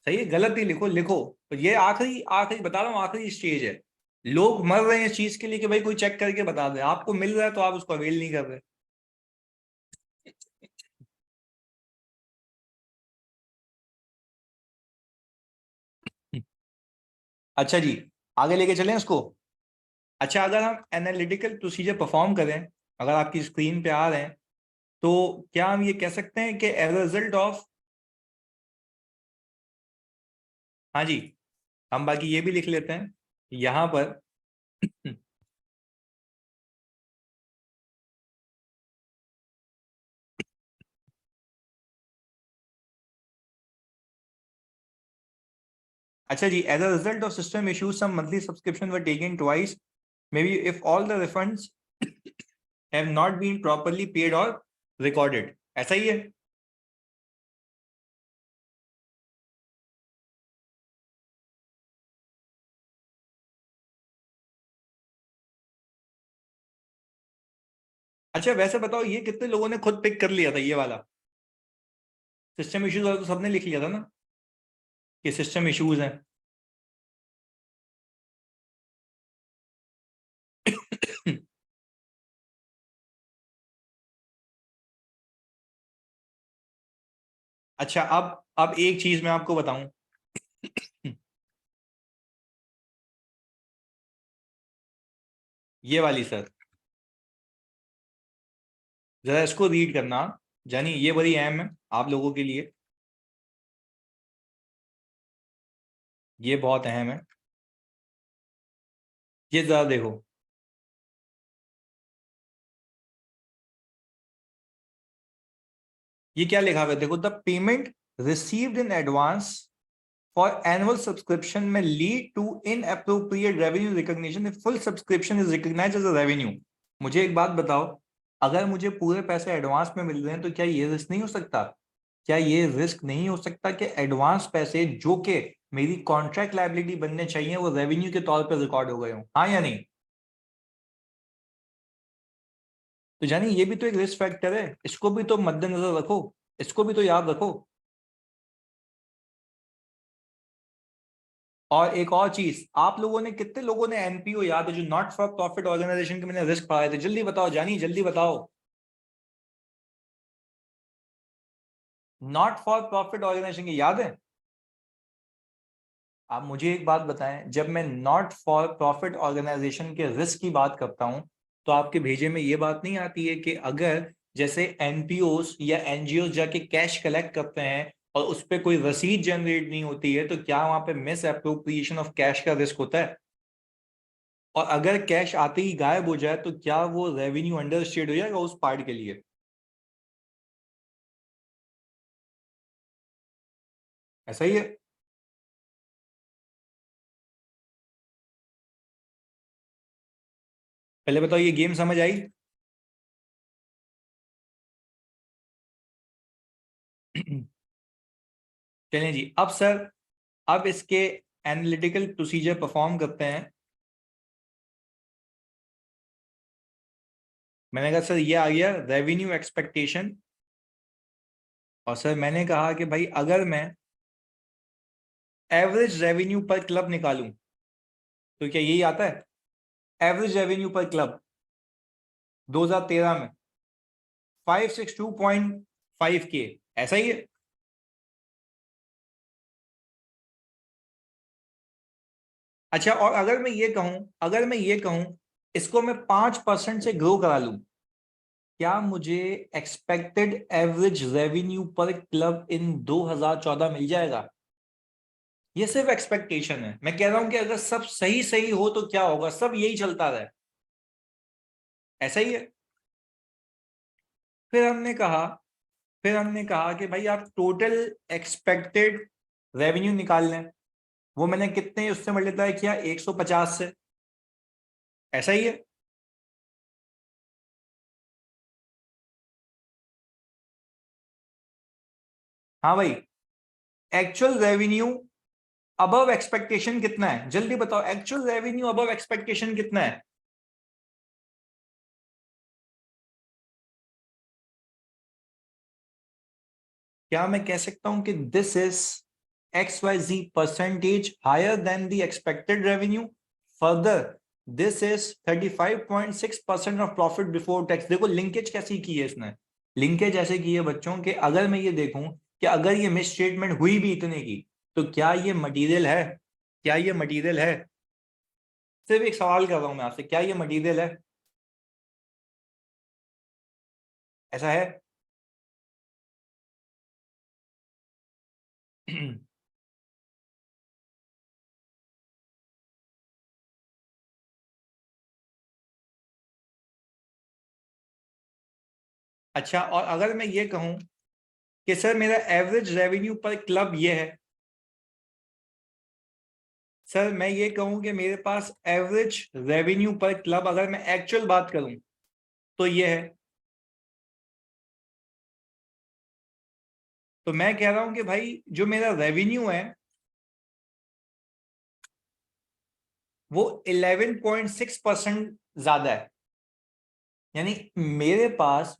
सही है, गलत ही लिखो, लिखो. तो ये आखिरी आखिरी बता रहा हूँ, आखिरी स्टेज है. लोग मर रहे हैं इस चीज के लिए कि भाई कोई चेक करके बता दे. आपको मिल रहा है तो आप उसको अवेल नहीं कर रहे. अच्छा जी, आगे लेके चलें इसको. अच्छा, अगर हम एनालिटिकल प्रोसीजर परफॉर्म करें, अगर आपकी स्क्रीन पे आ रहे हैं, तो क्या हम ये कह सकते हैं कि एज अ रिजल्ट ऑफ, हाँ जी, हम बाकी ये भी लिख लेते हैं यहां पर. अच्छा जी, as a result of system issues some monthly subscription were taken twice, may be if all the refunds have not been properly paid और रिकॉर्डेड. ऐसा ही है. अच्छा, वैसे बताओ ये कितने लोगों ने खुद पिक कर लिया था ये वाला सिस्टम इश्यूज वाला? तो सबने लिख लिया था ना कि सिस्टम इश्यूज हैं. अच्छा, अब एक चीज मैं आपको बताऊं. ये वाली सर, जरा इसको रीड करना. जानी ये बड़ी अहम है आप लोगों के लिए, ये बहुत अहम है. ये जरा देखो. ये क्या लिखा हुआ है देखो. The payment received in advance for annual subscription may lead to inappropriate revenue recognition if full subscription is recognised as a revenue. मुझे एक बात बताओ, अगर मुझे पूरे पैसे एडवांस में मिल रहे हैं तो क्या ये रिस्क नहीं हो सकता? क्या ये रिस्क नहीं हो सकता कि एडवांस पैसे जो कि मेरी कॉन्ट्रैक्ट लायबिलिटी बनने चाहिए वो रेवेन्यू के तौर पर रिकॉर्ड हो गए हों? हाँ या नहीं? तो जानी ये भी तो एक रिस्क फैक्टर है, इसको भी तो मद्देनजर रखो, इसको भी तो याद रखो. और एक और चीज, आप लोगों ने कितने लोगों ने एनपीओ याद है जो नॉट फॉर प्रॉफिट ऑर्गेनाइजेशन के मैंने रिस्क पढ़ाए थे? जल्दी बताओ जानी, जल्दी बताओ. नॉट फॉर प्रॉफिट ऑर्गेनाइजेशन की याद है? आप मुझे एक बात बताएं, जब मैं नॉट फॉर प्रॉफिट ऑर्गेनाइजेशन के रिस्क की बात करता हूं तो आपके भेजे में ये बात नहीं आती है कि अगर जैसे एनपीओस या एनजीओ जाके कैश कलेक्ट करते हैं और उस पर कोई रसीद जनरेट नहीं होती है, तो क्या वहां पे मिस अप्रोप्रिएशन ऑफ कैश का रिस्क होता है? और अगर कैश आते ही गायब हो जाए तो क्या वो रेवेन्यू अंडर स्टेट हो जाएगा उस पार्ट के लिए? ऐसा ही है। पहले बताओ, ये गेम समझ आई? चलें जी, अब सर, अब इसके एनालिटिकल प्रोसीजर परफॉर्म करते हैं। मैंने कहा सर ये आ गया रेवेन्यू एक्सपेक्टेशन, और सर मैंने कहा कि भाई अगर मैं एवरेज रेवेन्यू पर क्लब निकालूं तो क्या यही आता है? एवरेज रेवेन्यू पर क्लब 2013 में 562.5 के, ऐसा ही है। अच्छा, और अगर मैं ये कहूं इसको मैं 5% से ग्रो करा लूं, क्या मुझे एक्सपेक्टेड एवरेज रेवेन्यू पर क्लब इन 2014 मिल जाएगा? ये सिर्फ एक्सपेक्टेशन है। मैं कह रहा हूं कि अगर सब सही सही हो तो क्या होगा, सब यही चलता रहे, ऐसा ही है। फिर हमने कहा फिर हमने कहा कि भाई आप टोटल एक्सपेक्टेड रेवेन्यू निकाल लें। वो मैंने कितने उससे मल्टीप्लाई किया, 150 से, ऐसा ही है। हाँ भाई, एक्चुअल रेवेन्यू अबव एक्सपेक्टेशन कितना है, जल्दी बताओ, एक्चुअल रेवेन्यू अबव एक्सपेक्टेशन कितना है? क्या मैं कह सकता हूं कि this is XYZ percentage higher than the expected revenue? Further, this is 35.6% of profit before tax. देखो लिंकेज कैसी की है इसने। लिंकेज ऐसे की है बच्चों कि अगर मैं ये देखूं कि अगर ये मिस स्टेटमेंट हुई भी इतने की, तो क्या ये मटेरियल है? क्या ये मटेरियल है? सिर्फ एक सवाल कर रहा हूं मैं आपसे, क्या ये मटेरियल है? ऐसा है? अच्छा, और अगर मैं ये कहूं कि सर मेरा एवरेज रेवेन्यू पर क्लब ये है, सर मैं ये कहूं कि मेरे पास एवरेज रेवेन्यू पर क्लब, अगर मैं एक्चुअल बात करूं तो ये है, तो मैं कह रहा हूं कि भाई जो मेरा रेवेन्यू है वो 11.6% ज्यादा है। यानी मेरे पास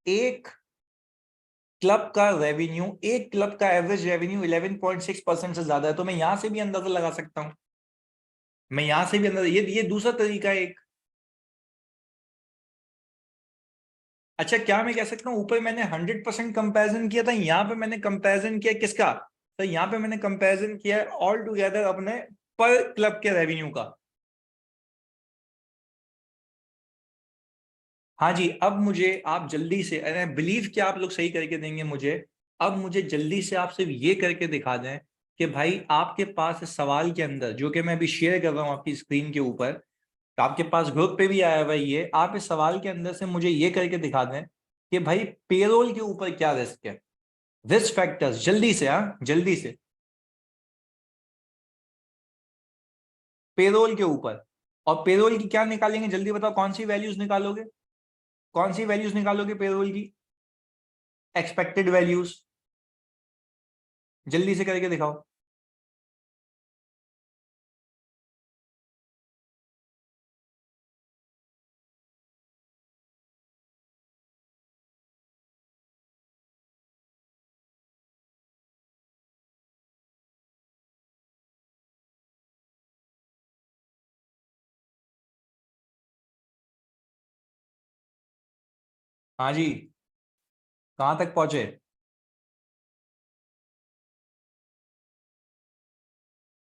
एक क्लब का एवरेज रेवेन्यू 11.6% से ज्यादा है, तो मैं यहां से भी अंदाजा लगा सकता हूं। मैं यहां से भी अंदाजा, ये दूसरा तरीका है एक। अच्छा, क्या मैं कह सकता हूँ ऊपर मैंने 100% कंपेरिजन किया था, यहाँ पे मैंने कंपेरिजन किया किसका? तो यहाँ पे मैंने कंपेरिजन किया ऑल टुगेदर अपने पर क्लब के रेवेन्यू का। हाँ जी, अब मुझे आप जल्दी से, अरे बिलीव कि आप लोग सही करके देंगे मुझे, अब मुझे जल्दी से आप सिर्फ ये करके दिखा दें कि भाई आपके पास इस सवाल के अंदर, जो कि मैं अभी शेयर कर रहा हूँ आपकी स्क्रीन के ऊपर, तो आपके पास ग्रुप पे भी आया हुआ है ये, आप इस सवाल के अंदर से मुझे ये करके दिखा दें कि भाई पेरोल के ऊपर क्या रिस्क है। रिस्क फैक्टर्स जल्दी से, हाँ जल्दी से। पेरोल के ऊपर, और पेरोल की क्या निकालेंगे, जल्दी बताओ, कौन सी वैल्यूज निकालोगे? कौन सी वैल्यूज निकालोगे पेरोल की? एक्सपेक्टेड वैल्यूज, जल्दी से करके दिखाओ। हाँ जी, कहां तक पहुंचे?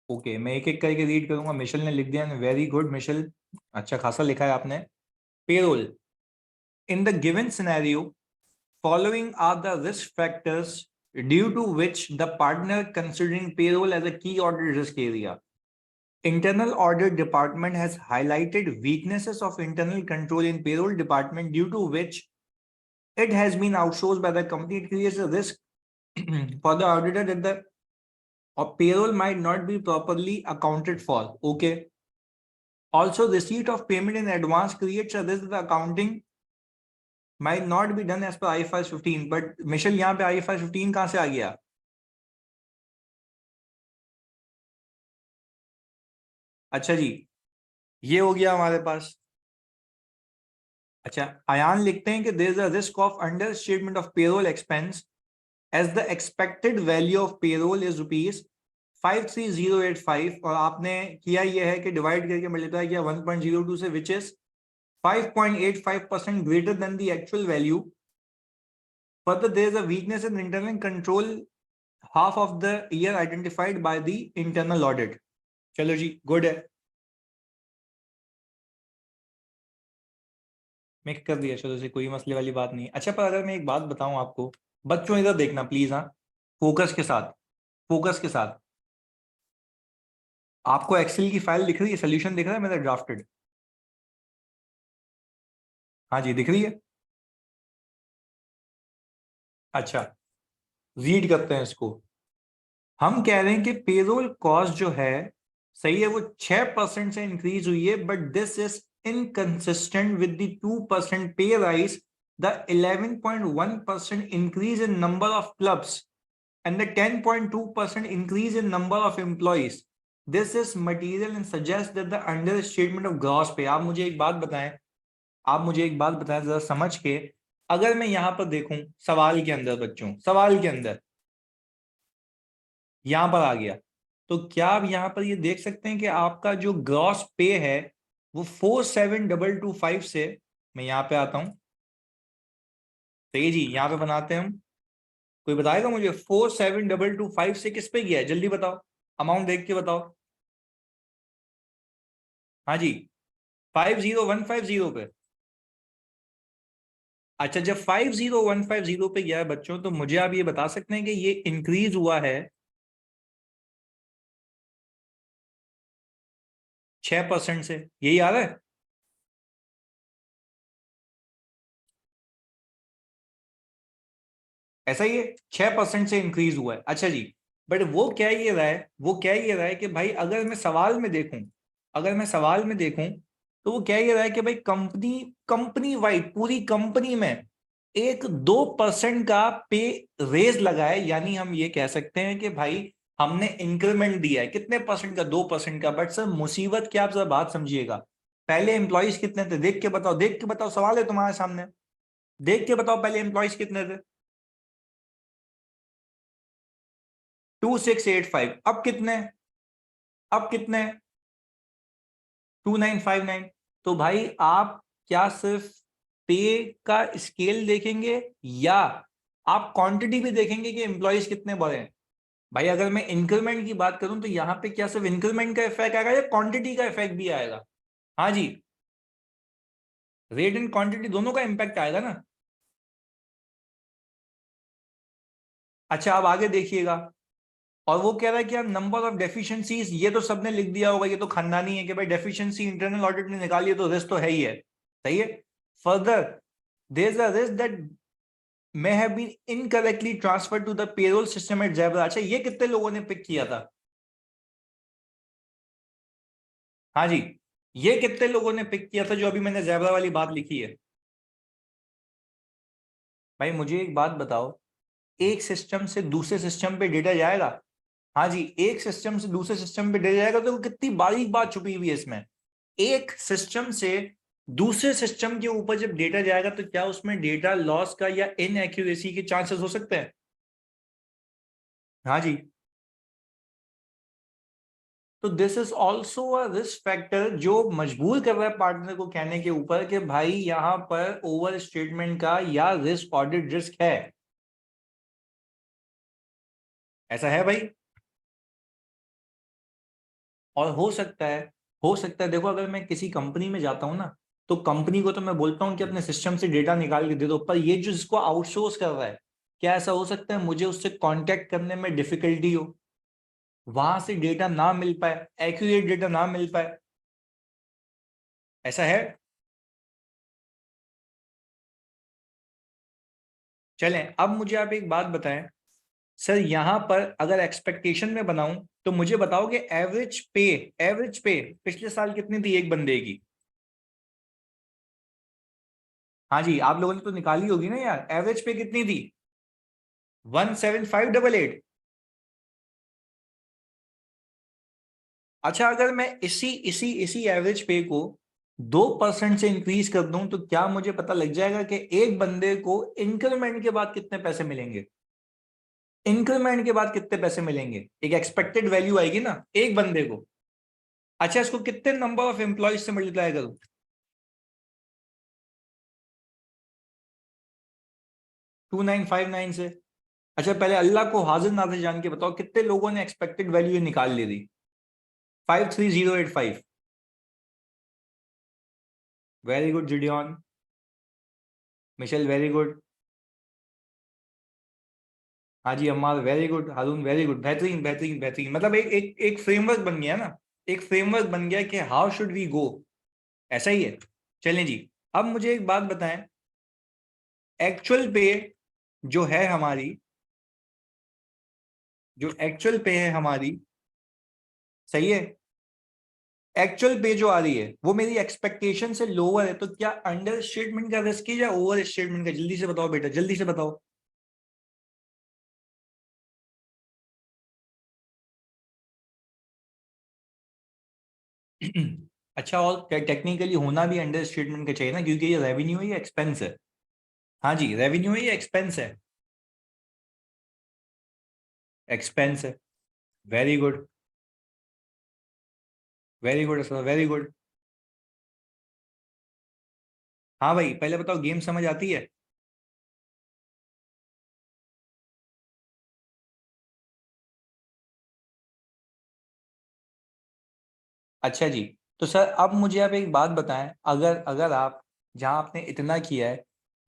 ओके, मैं एक एक करके रीड करूंगा। मिशेल ने लिख दिया, वेरी गुड मिशेल, अच्छा खासा लिखा है आपने। Payroll, In the given scenario, following are the risk factors due to which the partner considering payroll as a key audit risk area. Internal audit department has highlighted weaknesses of internal control in payroll department due to which it has been outsourced by the company. It creates a risk for the auditor that the payroll might not be properly accounted for. Okay. Also, receipt of payment in advance creates a risk that the accounting might not be done as per IFRS 15. But Michel यहाँ पे IFRS 15 कहाँ से आ गया? अच्छा जी, ये हो गया हमारे पास. अच्छा, अयान लिखते हैं कि there is a risk of understatement of payroll expense as the expected value of payroll is rupees 53085 और आपने किया ये है कि डिवाइड करके मल्टीप्लाई किया 1.02 से, which is 5.85% greater than the actual value. Further, there is a weakness in internal control half of the year identified by the internal audit. चलो जी, गुड है, मिक्स कर दिया. चलो जी, कोई मसले वाली बात नहीं. अच्छा, पर अगर मैं एक बात बताऊं आपको, बच्चों इधर देखना प्लीज. हाँ, फोकस के साथ, फोकस के साथ. आपको एक्सेल की फाइल दिख रही है? सोल्यूशन दिख रहा है मेरा ड्राफ्टेड? हाँ जी, दिख रही है. अच्छा, रीड करते हैं इसको. हम कह रहे हैं कि पेरोल कॉस्ट जो है, सही है, वो 6% से इंक्रीज हुई है, but this is inconsistent with the 2% पे rise, the 11.1% increase in number of clubs and the 10.2% increase in number of employees. This is material and suggests that the understatement of gross pay. आप मुझे एक बात बताएं, आप मुझे एक बात बताएं जरा समझ के. अगर मैं यहां पर देखूं सवाल के अंदर, बच्चों सवाल के अंदर यहां पर आ गया, तो क्या आप यहां पर ये देख सकते हैं कि आपका जो ग्रॉस पे है वो 47225 से, मैं यहां पे आता हूं, सही जी, यहां पे बनाते हैं हम. कोई बताएगा मुझे 47225 से किस पे गया है? जल्दी बताओ, अमाउंट देख के बताओ. हाँ जी, 50150 पे. अच्छा, जब 50150 पे गया है बच्चों, तो मुझे आप ये बता सकते हैं कि ये इंक्रीज हुआ है 6% से, यही आ रहा है? ऐसा ही है, 6% से इंक्रीज हुआ है. अच्छा जी, बट वो क्या ये रहा है, वो क्या ये रहा है कि भाई अगर मैं सवाल में देखूं, अगर मैं सवाल में देखूं, तो वो क्या ये रहा है कि भाई कंपनी, कंपनी वाइड पूरी कंपनी में 1-2% का पे रेज लगा है. यानी हम ये कह सकते हैं कि भाई हमने इंक्रीमेंट दिया है. कितने परसेंट का? 2% का. बट सर मुसीबत क्या, आप जरा बात समझिएगा, पहले एम्प्लॉयज कितने थे? देख के बताओ, देख के बताओ, सवाल है तुम्हारे सामने, देख के बताओ पहले एम्प्लॉयज कितने थे. 2685. अब कितने? अब कितने? 2959. तो भाई आप क्या सिर्फ पे का स्केल देखेंगे या आप क्वांटिटी भी देखेंगे कि एम्प्लॉयज कितने बढ़े हैं? भाई अगर मैं इंक्रीमेंट की बात करूं तो यहां पे क्या सिर्फ इंक्रीमेंट का इफेक्ट आएगा या क्वांटिटी का इफेक्ट भी आएगा? हाँ जी, रेट एंड क्वांटिटी दोनों का इंपैक्ट आएगा ना. अच्छा, अब आगे देखिएगा, और वो कह रहा है कि यार नंबर ऑफ डेफिशिएंसीज, ये तो सबने लिख दिया होगा, ये तो खानदानी है कि भाई डेफिशिएंसी इंटरनल ऑडिट ने निकाली है तो रिस्क तो है ही है. सही है. Further, there is a risk that may have been incorrectly transferred to the payroll system at Zebra. अच्छा, ये कितने लोगों ने पिक किया था? हाँ जी, ये कितने लोगों ने पिक किया था जो अभी मैंने Zebra वाली बात लिखी है? भाई मुझे एक बात बताओ, एक सिस्टम से दूसरे सिस्टम पे डेटा जाएगा? हाँ जी, एक सिस्टम से दूसरे सिस्टम पे डेटा जाएगा, तो कितनी बारीक बात छुपी हुई है इसमें. एक सिस्टम से दूसरे सिस्टम के ऊपर जब डेटा जाएगा तो क्या उसमें डेटा लॉस का या इनएक्यूरेसी के चांसेस हो सकते हैं? हाँ जी. तो this is also a risk factor जो मजबूर कर रहा है पार्टनर को कहने के ऊपर कि भाई यहां पर ओवर स्टेटमेंट का या रिस्क, ऑडिट रिस्क है. ऐसा है भाई. और हो सकता है, हो सकता है, देखो अगर मैं किसी कंपनी में जाता हूं ना, तो कंपनी को तो मैं बोलता हूँ कि अपने सिस्टम से डेटा निकाल के दे दो, पर ये जो जिसको आउटसोर्स कर रहा है, क्या ऐसा हो सकता है मुझे उससे कांटेक्ट करने में डिफिकल्टी हो, वहां से डेटा ना मिल पाए, एक्यूरेट डेटा ना मिल पाए? ऐसा है? चलें, अब मुझे आप एक बात बताएं सर, यहां पर अगर एक्सपेक्टेशन में बनाऊं तो मुझे बताओ कि एवरेज पे पिछले साल कितनी थी एक बंदे की? हाँ जी, आप लोगों ने तो निकाली होगी ना यार, एवरेज पे कितनी थी? 17588। अच्छा, अगर मैं इसी इसी इसी एवरेज पे को 2% से इंक्रीज कर दूं तो क्या मुझे पता लग जाएगा कि एक बंदे को इंक्रीमेंट के बाद कितने पैसे मिलेंगे? इंक्रीमेंट के बाद कितने पैसे मिलेंगे? एक एक्सपेक्टेड वैल्यू आएगी ना एक बंदे को। अच्छा, इसको कितने नंबर ऑफ एम्प्लॉयज से मल्टीप्लाई करूं? 2959 से। अच्छा, पहले अल्लाह को हाजिर नाजिर जान के बताओ कितने लोगों ने एक्सपेक्टेड वैल्यू निकाल ली थी? 53085। वेरी गुड जिडियन। Michelle very good. हाँ जी Ammar very good, Haroon very good, बेहतरीन बेहतरीन बेहतरीन, मतलब एक एक एक फ्रेमवर्क बन गया ना, एक फ्रेमवर्क बन गया कि हाउ शुड वी गो। ऐसा ही है। चलें जी, अब मुझे एक बात बताएं, एक्चुअल पे जो है हमारी, जो एक्चुअल पे है हमारी, सही है, एक्चुअल पे जो आ रही है वो मेरी एक्सपेक्टेशन से लोअर है, तो क्या अंडर स्टेटमेंट का रिस्क है या ओवर स्टेटमेंट का? जल्दी से बताओ बेटा, जल्दी से बताओ। अच्छा, और टेक्निकली होना भी अंडर स्टेटमेंट का चाहिए ना, क्योंकि ये रेवेन्यू है या एक्सपेंस है? हाँ जी, रेवेन्यू है या एक्सपेंस है? एक्सपेंस है। Very good, very good sir, very good. हाँ भाई, पहले बताओ गेम समझ आती है? अच्छा जी, तो सर अब मुझे आप एक बात बताएं, अगर अगर आप जहां आपने इतना किया है,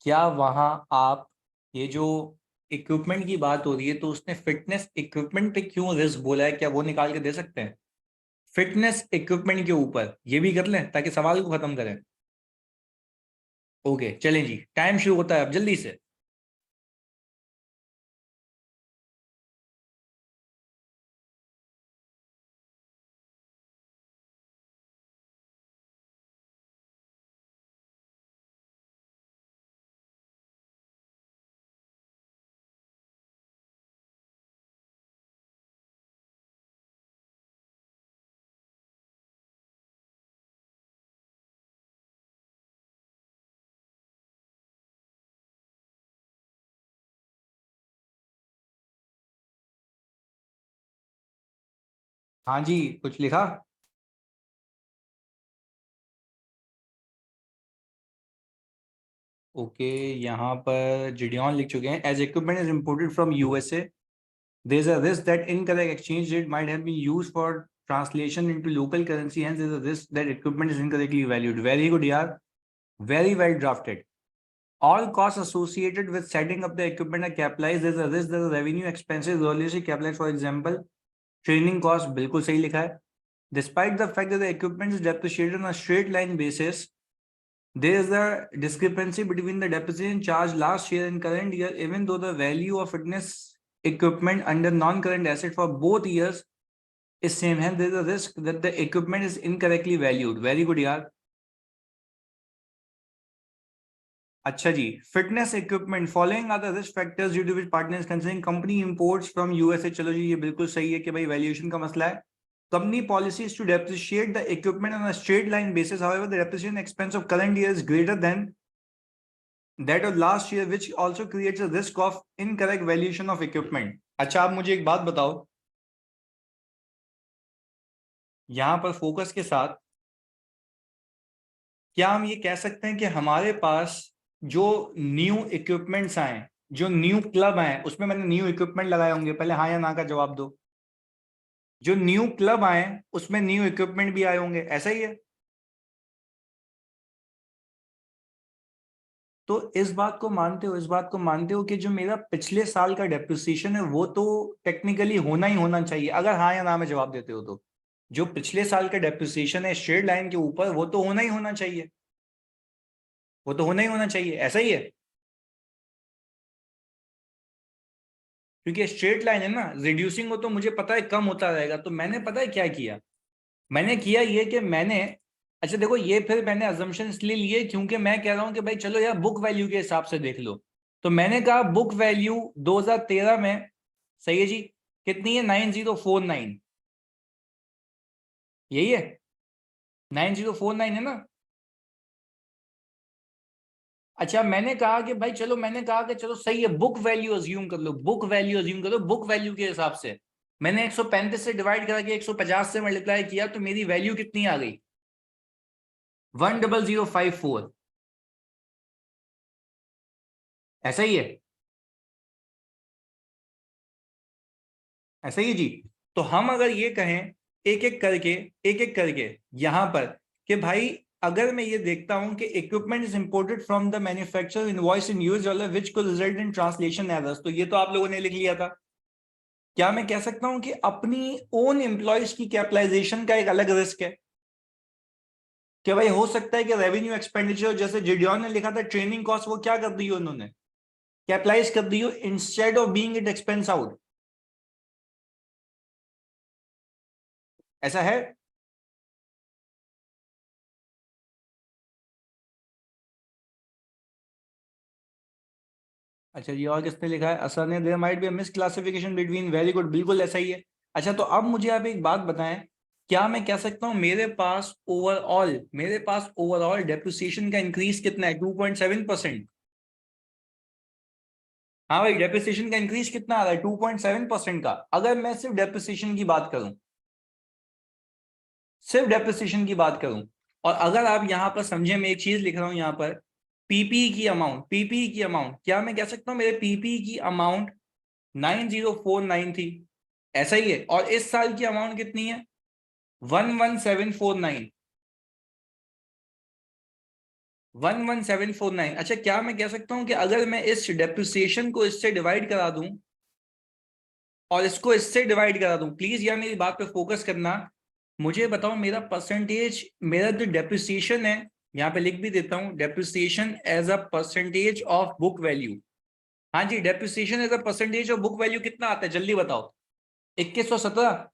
क्या वहां आप ये जो इक्विपमेंट की बात हो रही है, तो उसने फिटनेस इक्विपमेंट पे क्यों रिस्क बोला है? क्या वो निकाल के दे सकते हैं? फिटनेस इक्विपमेंट के ऊपर ये भी कर लें ताकि सवाल को खत्म करें। ओके चलें जी, टाइम शुरू होता है अब, जल्दी से। हाँ जी, कुछ लिखा? ओके, यहाँ पर जिडियन लिख चुके हैं, as equipment is imported from USA, there is a risk that incorrect exchange rate might have been used for translation into local currency, hence there is a risk that equipment is incorrectly valued. Very good yaar, very well drafted. All costs associated with setting up the equipment are capitalized. There is a risk that the revenue expenses is always capitalized. For example, training cost बिल्कुल सही लिखा है. Despite the fact that the equipment is depreciated on a straight line basis, there is a discrepancy between the depreciation charge last year and current year, even though the value of fitness equipment under non-current asset for both years is same. Hence, there is a risk that the equipment is incorrectly valued. Very good यार. अच्छा जी, fitness equipment following are the risk factors due to which partner is considering company imports from USA. चलो जी, ये बिल्कुल सही है कि भाई वैल्यूएशन का मसला है. Company policy is to depreciate the equipment on a straight line basis. However, the depreciation expense of current year is greater than that of last year, which also creates a risk of incorrect valuation of equipment. अच्छा, आप मुझे एक बात बताओ, यहां पर focus के साथ क्या हम ये कह सकते हैं कि हमारे पास जो न्यू इक्विपमेंट्स आए, जो न्यू क्लब आए, उसमें मैंने न्यू इक्विपमेंट लगाए होंगे? पहले हाँ या ना का जवाब दो। जो न्यू क्लब आए उसमें न्यू इक्विपमेंट भी आए होंगे, ऐसा ही है? तो इस बात को मानते हो, इस बात को मानते हो कि जो मेरा पिछले साल का डेप्रिसिएशन है वो तो टेक्निकली होना ही होना चाहिए? अगर हाँ या ना में जवाब देते हो तो जो पिछले साल का डेप्रिसिएशन है स्ट्रेट लाइन के ऊपर वो तो होना ही होना चाहिए, वो तो होना ही होना चाहिए, ऐसा ही है। क्योंकि स्ट्रेट लाइन है ना, रिड्यूसिंग हो तो मुझे पता है कम होता रहेगा। तो मैंने पता है क्या किया, मैंने किया ये कि मैंने, अच्छा देखो ये फिर मैंने अजम्पशन इसलिए लिए क्योंकि मैं कह रहा हूं कि भाई चलो यार बुक वैल्यू के हिसाब से देख लो। तो मैंने कहा बुक वैल्यू 2013 में, सही है जी, कितनी है? 9049, यही है, 9049 है ना। अच्छा मैंने कहा कि भाई चलो, मैंने कहा कि चलो सही है, बुक वैल्यू अज्यूम कर लो, बुक वैल्यू अज्यूम करो, बुक वैल्यू के हिसाब से मैंने 135 से डिवाइड करा के 150 से मल्टीप्लाई किया, तो मेरी वैल्यू कितनी आ गई? 10054। ऐसा ही है, ऐसा ही है जी। तो हम अगर ये कहें एक एक करके, एक एक करके यहां पर, कि भाई अगर मैं ये देखता हूं कि equipment is imported from the manufacturer invoice in US dollar which could result in translation errors, तो ये तो आप लोगों ने लिख लिया था। क्या मैं कह सकता हूं कि अपनी ओन एम्प्लॉयज की कैपिटलाइजेशन का एक अलग रिस्क है? कि भाई हो सकता है कि रेवेन्यू एक्सपेंडिचर, जैसे जिडियन ने लिखा था ट्रेनिंग कॉस्ट, वो क्या कर दी हो उन्होंने, कैपिटलाइज कर दी हो instead of being it expense out, ऐसा है? अच्छा जी, और किसने लिखा है? असर ने, there might be a misclassification between, very good, बिल्कुल ऐसा ही है। अच्छा तो अब मुझे आप एक बात बताएं, क्या मैं कह सकता हूं मेरे पास ओवरऑल डेप्रिसिएशन का इंक्रीज कितना है? 2.7%। हाँ भाई, डेप्रिसिएशन का इंक्रीज कितना आ रहा है? 2.7% का। अगर मैं सिर्फ डेप्रिसिएशन की बात करूं, सिर्फ डेप्रिसिएशन की बात करूं, और अगर आप यहां पर समझे, मैं एक चीज लिख रहा हूं यहां पर, पीपीई की अमाउंट, पीपीई की अमाउंट, क्या मैं कह सकता हूं मेरे पीपीई की अमाउंट 9049 थी, ऐसा ही है, और इस साल की अमाउंट कितनी है? 11749, 11749। अच्छा क्या मैं कह सकता हूं कि अगर मैं इस डेप्रिसिएशन को इससे डिवाइड करा दूं, और इसको इससे डिवाइड करा दूं, प्लीज यार मेरी बात पे फोकस करना, मुझे बताओ मेरा परसेंटेज, मेरा जो डेप्रिसिएशन है, यहां पे लिख भी देता हूं, depreciation as a percentage of book value. हाँ जी, depreciation as a percentage of book value कितना आता है, जल्दी बताओ? 2117।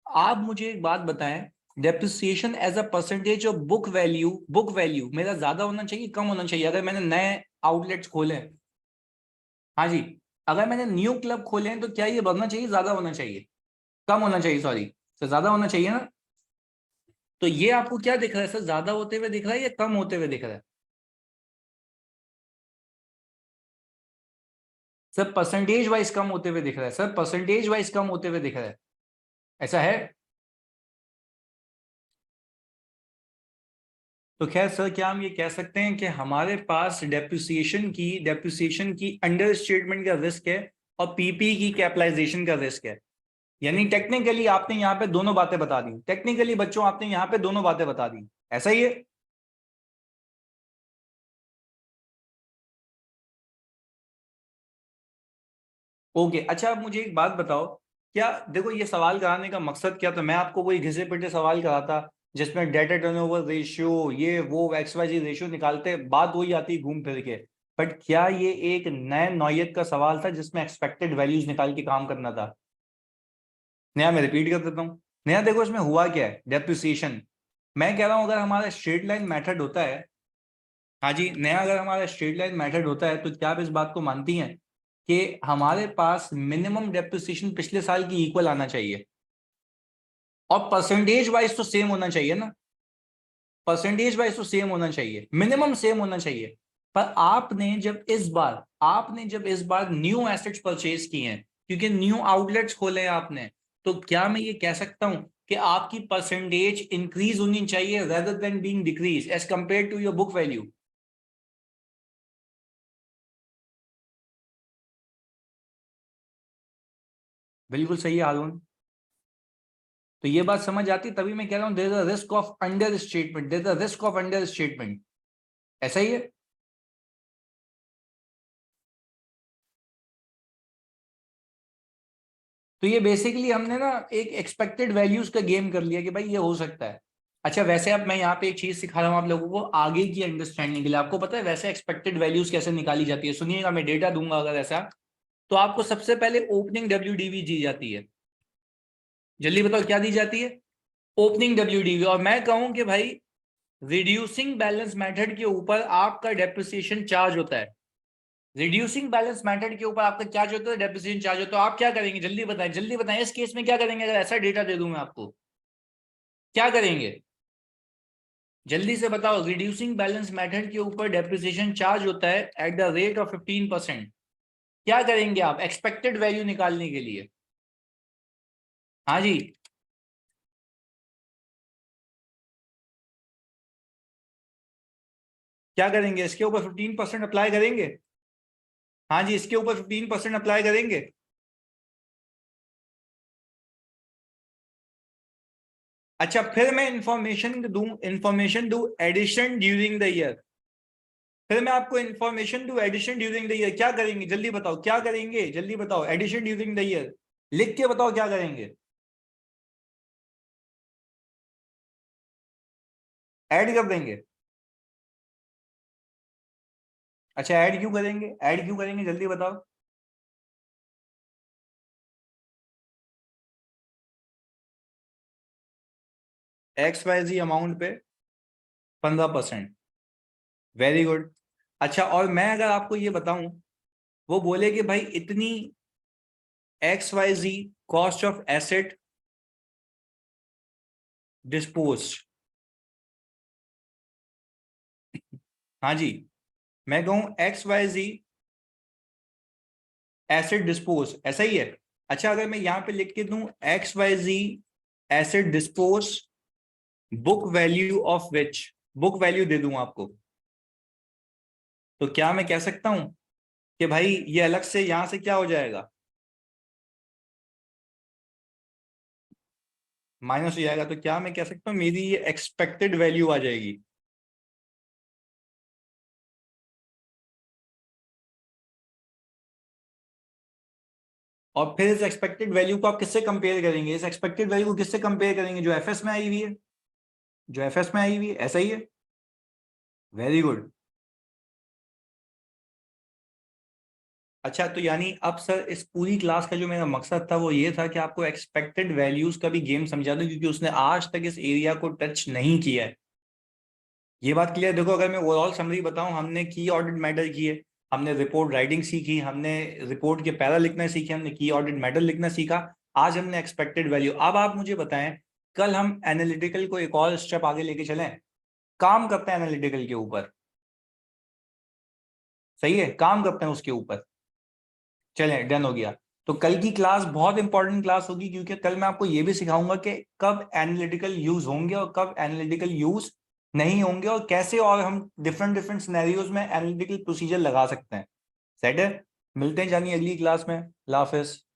आप मुझे एक बात बताएं, depreciation as a percentage of book value, book value मेरा ज्यादा होना चाहिए कम होना चाहिए अगर मैंने नए आउटलेट्स खोले हैं? हाँ जी, अगर मैंने न्यू क्लब खोले हैं तो क्या ये बढ़ना चाहिए, ज्यादा होना चाहिए, कम होना चाहिए, सॉरी, तो ज्यादा होना चाहिए ना? तो ये आपको क्या दिख रहा है सर, ज्यादा होते हुए दिख रहा है या कम होते हुए दिख रहा है? सर परसेंटेज वाइज कम होते हुए दिख रहा है, सर परसेंटेज वाइज कम होते हुए दिख रहा है, ऐसा है? तो खैर सर, क्या हम ये कह सकते हैं कि हमारे पास डेप्रिसिएशन की अंडर स्टेटमेंट का रिस्क है और पीपी की कैपिटलाइजेशन का रिस्क है? यानी टेक्निकली आपने यहाँ पे दोनों बातें बता दी, टेक्निकली बच्चों आपने यहाँ पे दोनों बातें बता दी, ऐसा ही है? ओके। अच्छा आप मुझे एक बात बताओ, क्या देखो ये सवाल कराने का मकसद क्या था, मैं आपको कोई घिसे पिटे सवाल कराता जिसमें डेटा टर्नओवर रेशियो, ये वो एक्स वाई जी रेशियो निकालते, बात वही आती घूम फिर के, बट क्या ये एक नए नौयत का सवाल था जिसमें एक्सपेक्टेड वैल्यूज निकाल के काम करना था? नया, मैं रिपीट कर देता हूँ, नया देखो इसमें हुआ क्या है, डेप्रिसिएशन, मैं कह रहा हूं अगर हमारा स्ट्रेट लाइन मेथड होता है, हाँ जी, नया अगर हमारा स्ट्रेट लाइन मेथड होता है, तो क्या आप इस बात को मानती हैं कि हमारे पास मिनिमम डेप्रिसिएशन पिछले साल की इक्वल आना चाहिए, और परसेंटेज वाइज तो सेम होना चाहिए ना, परसेंटेज वाइज तो सेम होना चाहिए, मिनिमम सेम होना चाहिए। पर आपने जब इस बार न्यू एसेट्स परचेज किए हैं, क्योंकि न्यू आउटलेट्स खोले हैं आपने, तो क्या मैं ये कह सकता हूं कि आपकी परसेंटेज इंक्रीज होनी चाहिए rather than being decrease as compare to your book value? बिल्कुल सही है हारून। तो ये बात समझ आती, तभी मैं कह रहा हूं there is a risk of understatement, there is a risk of understatement, ऐसा ही है? तो ये बेसिकली हमने ना एक एक्सपेक्टेड वैल्यूज का गेम कर लिया कि भाई ये हो सकता है। अच्छा वैसे अब मैं यहाँ पे एक चीज सिखा रहा हूँ आप लोगों को आगे की अंडरस्टैंडिंग के लिए। आपको पता है वैसे एक्सपेक्टेड वैल्यूज कैसे निकाली जाती है? सुनिएगा, मैं डेटा दूंगा अगर ऐसा, तो आपको सबसे पहले ओपनिंग WDV दी जाती है। जल्दी बताओ क्या दी जाती है? Opening WDV। और मैं कहूं कि भाई रिड्यूसिंग बैलेंस मेथड के ऊपर आपका डेप्रिसिएशन चार्ज होता है। रिड्यूसिंग बैलेंस मेथड के ऊपर आपका क्या होता है? डेप्रिसिएशन चार्ज होता है। तो आप क्या करेंगे? जल्दी बताएं, जल्दी बताएं, इस केस में क्या करेंगे अगर ऐसा डेटा दे दूं मैं आपको? क्या करेंगे? जल्दी से बताओ। रिड्यूसिंग बैलेंस मेथड के ऊपर डेप्रिसिएशन चार्ज होता है एट द रेट ऑफ 15%। क्या करेंगे आप एक्सपेक्टेड वैल्यू निकालने के लिए? हाँ जी, क्या करेंगे? इसके ऊपर 15% अप्लाई करेंगे? हाँ जी, इसके ऊपर 15% अप्लाई करेंगे। अच्छा फिर मैं इंफॉर्मेशन दूं एडिशन ड्यूरिंग द ईयर। फिर मैं आपको इंफॉर्मेशन दूं एडिशन ड्यूरिंग द ईयर। क्या करेंगे जल्दी बताओ, क्या करेंगे जल्दी बताओ? एडिशन ड्यूरिंग द ईयर लिख के बताओ क्या करेंगे? ऐड कर देंगे। अच्छा ऐड क्यों करेंगे? ऐड क्यों करेंगे जल्दी बताओ। XYZ अमाउंट पे 15%। Very good. अच्छा और मैं अगर आपको ये बताऊं, वो बोले कि भाई इतनी XYZ cost of asset dispose. हाँ जी, मैं कहूं XYZ एसिड डिस्पोज, ऐसा ही है। अच्छा अगर मैं यहां पे लिख के दूं XYZ asset dispose book value of which, book value दे दूं आपको, तो क्या मैं कह सकता हूं कि भाई ये अलग से यहां से क्या हो जाएगा? माइनस हो जाएगा। तो क्या मैं कह सकता हूं मेरी ये एक्सपेक्टेड वैल्यू आ जाएगी? और फिर इस एक्सपेक्टेड वैल्यू को आप किससे कंपेयर करेंगे? इस एक्सपेक्टेड वैल्यू को किससे कंपेयर करेंगे? जो एफएस में आई हुई है, जो एफएस में आई हुई है, ऐसा ही है। Very good. अच्छा तो यानी अब सर इस पूरी क्लास का जो मेरा मकसद था वो ये था कि आपको एक्सपेक्टेड वैल्यूज का भी गेम समझा दूं, क्योंकि उसने आज तक इस एरिया को टच नहीं किया है। ये बात क्लियर? देखो अगर मैं ओवरऑल समरी बताऊं, हमने की ऑडिट मैटर किए, हमने रिपोर्ट राइटिंग सीखी, हमने रिपोर्ट के पैरा लिखना सीखे, हमने की ऑडिट मैटर लिखना सीखा, आज हमने एक्सपेक्टेड वैल्यू। अब आप मुझे बताएं, कल हम एनालिटिकल को एक और स्टेप आगे लेके चलें, काम करते हैं एनालिटिकल के ऊपर। सही है, काम करते हैं उसके ऊपर। चलें, डन हो गया। तो कल की क्लास बहुत इंपॉर्टेंट क्लास होगी, क्योंकि कल मैं आपको यह भी सिखाऊंगा कि कब एनालिटिकल यूज होंगे और कब एनालिटिकल यूज नहीं होंगे, और कैसे और हम डिफरेंट डिफरेंट सिनेरियोज में एनालिटिकल प्रोसीजर लगा सकते हैं। सेट है? मिलते हैं जानी अगली क्लास में। अल्लाह हाफिज।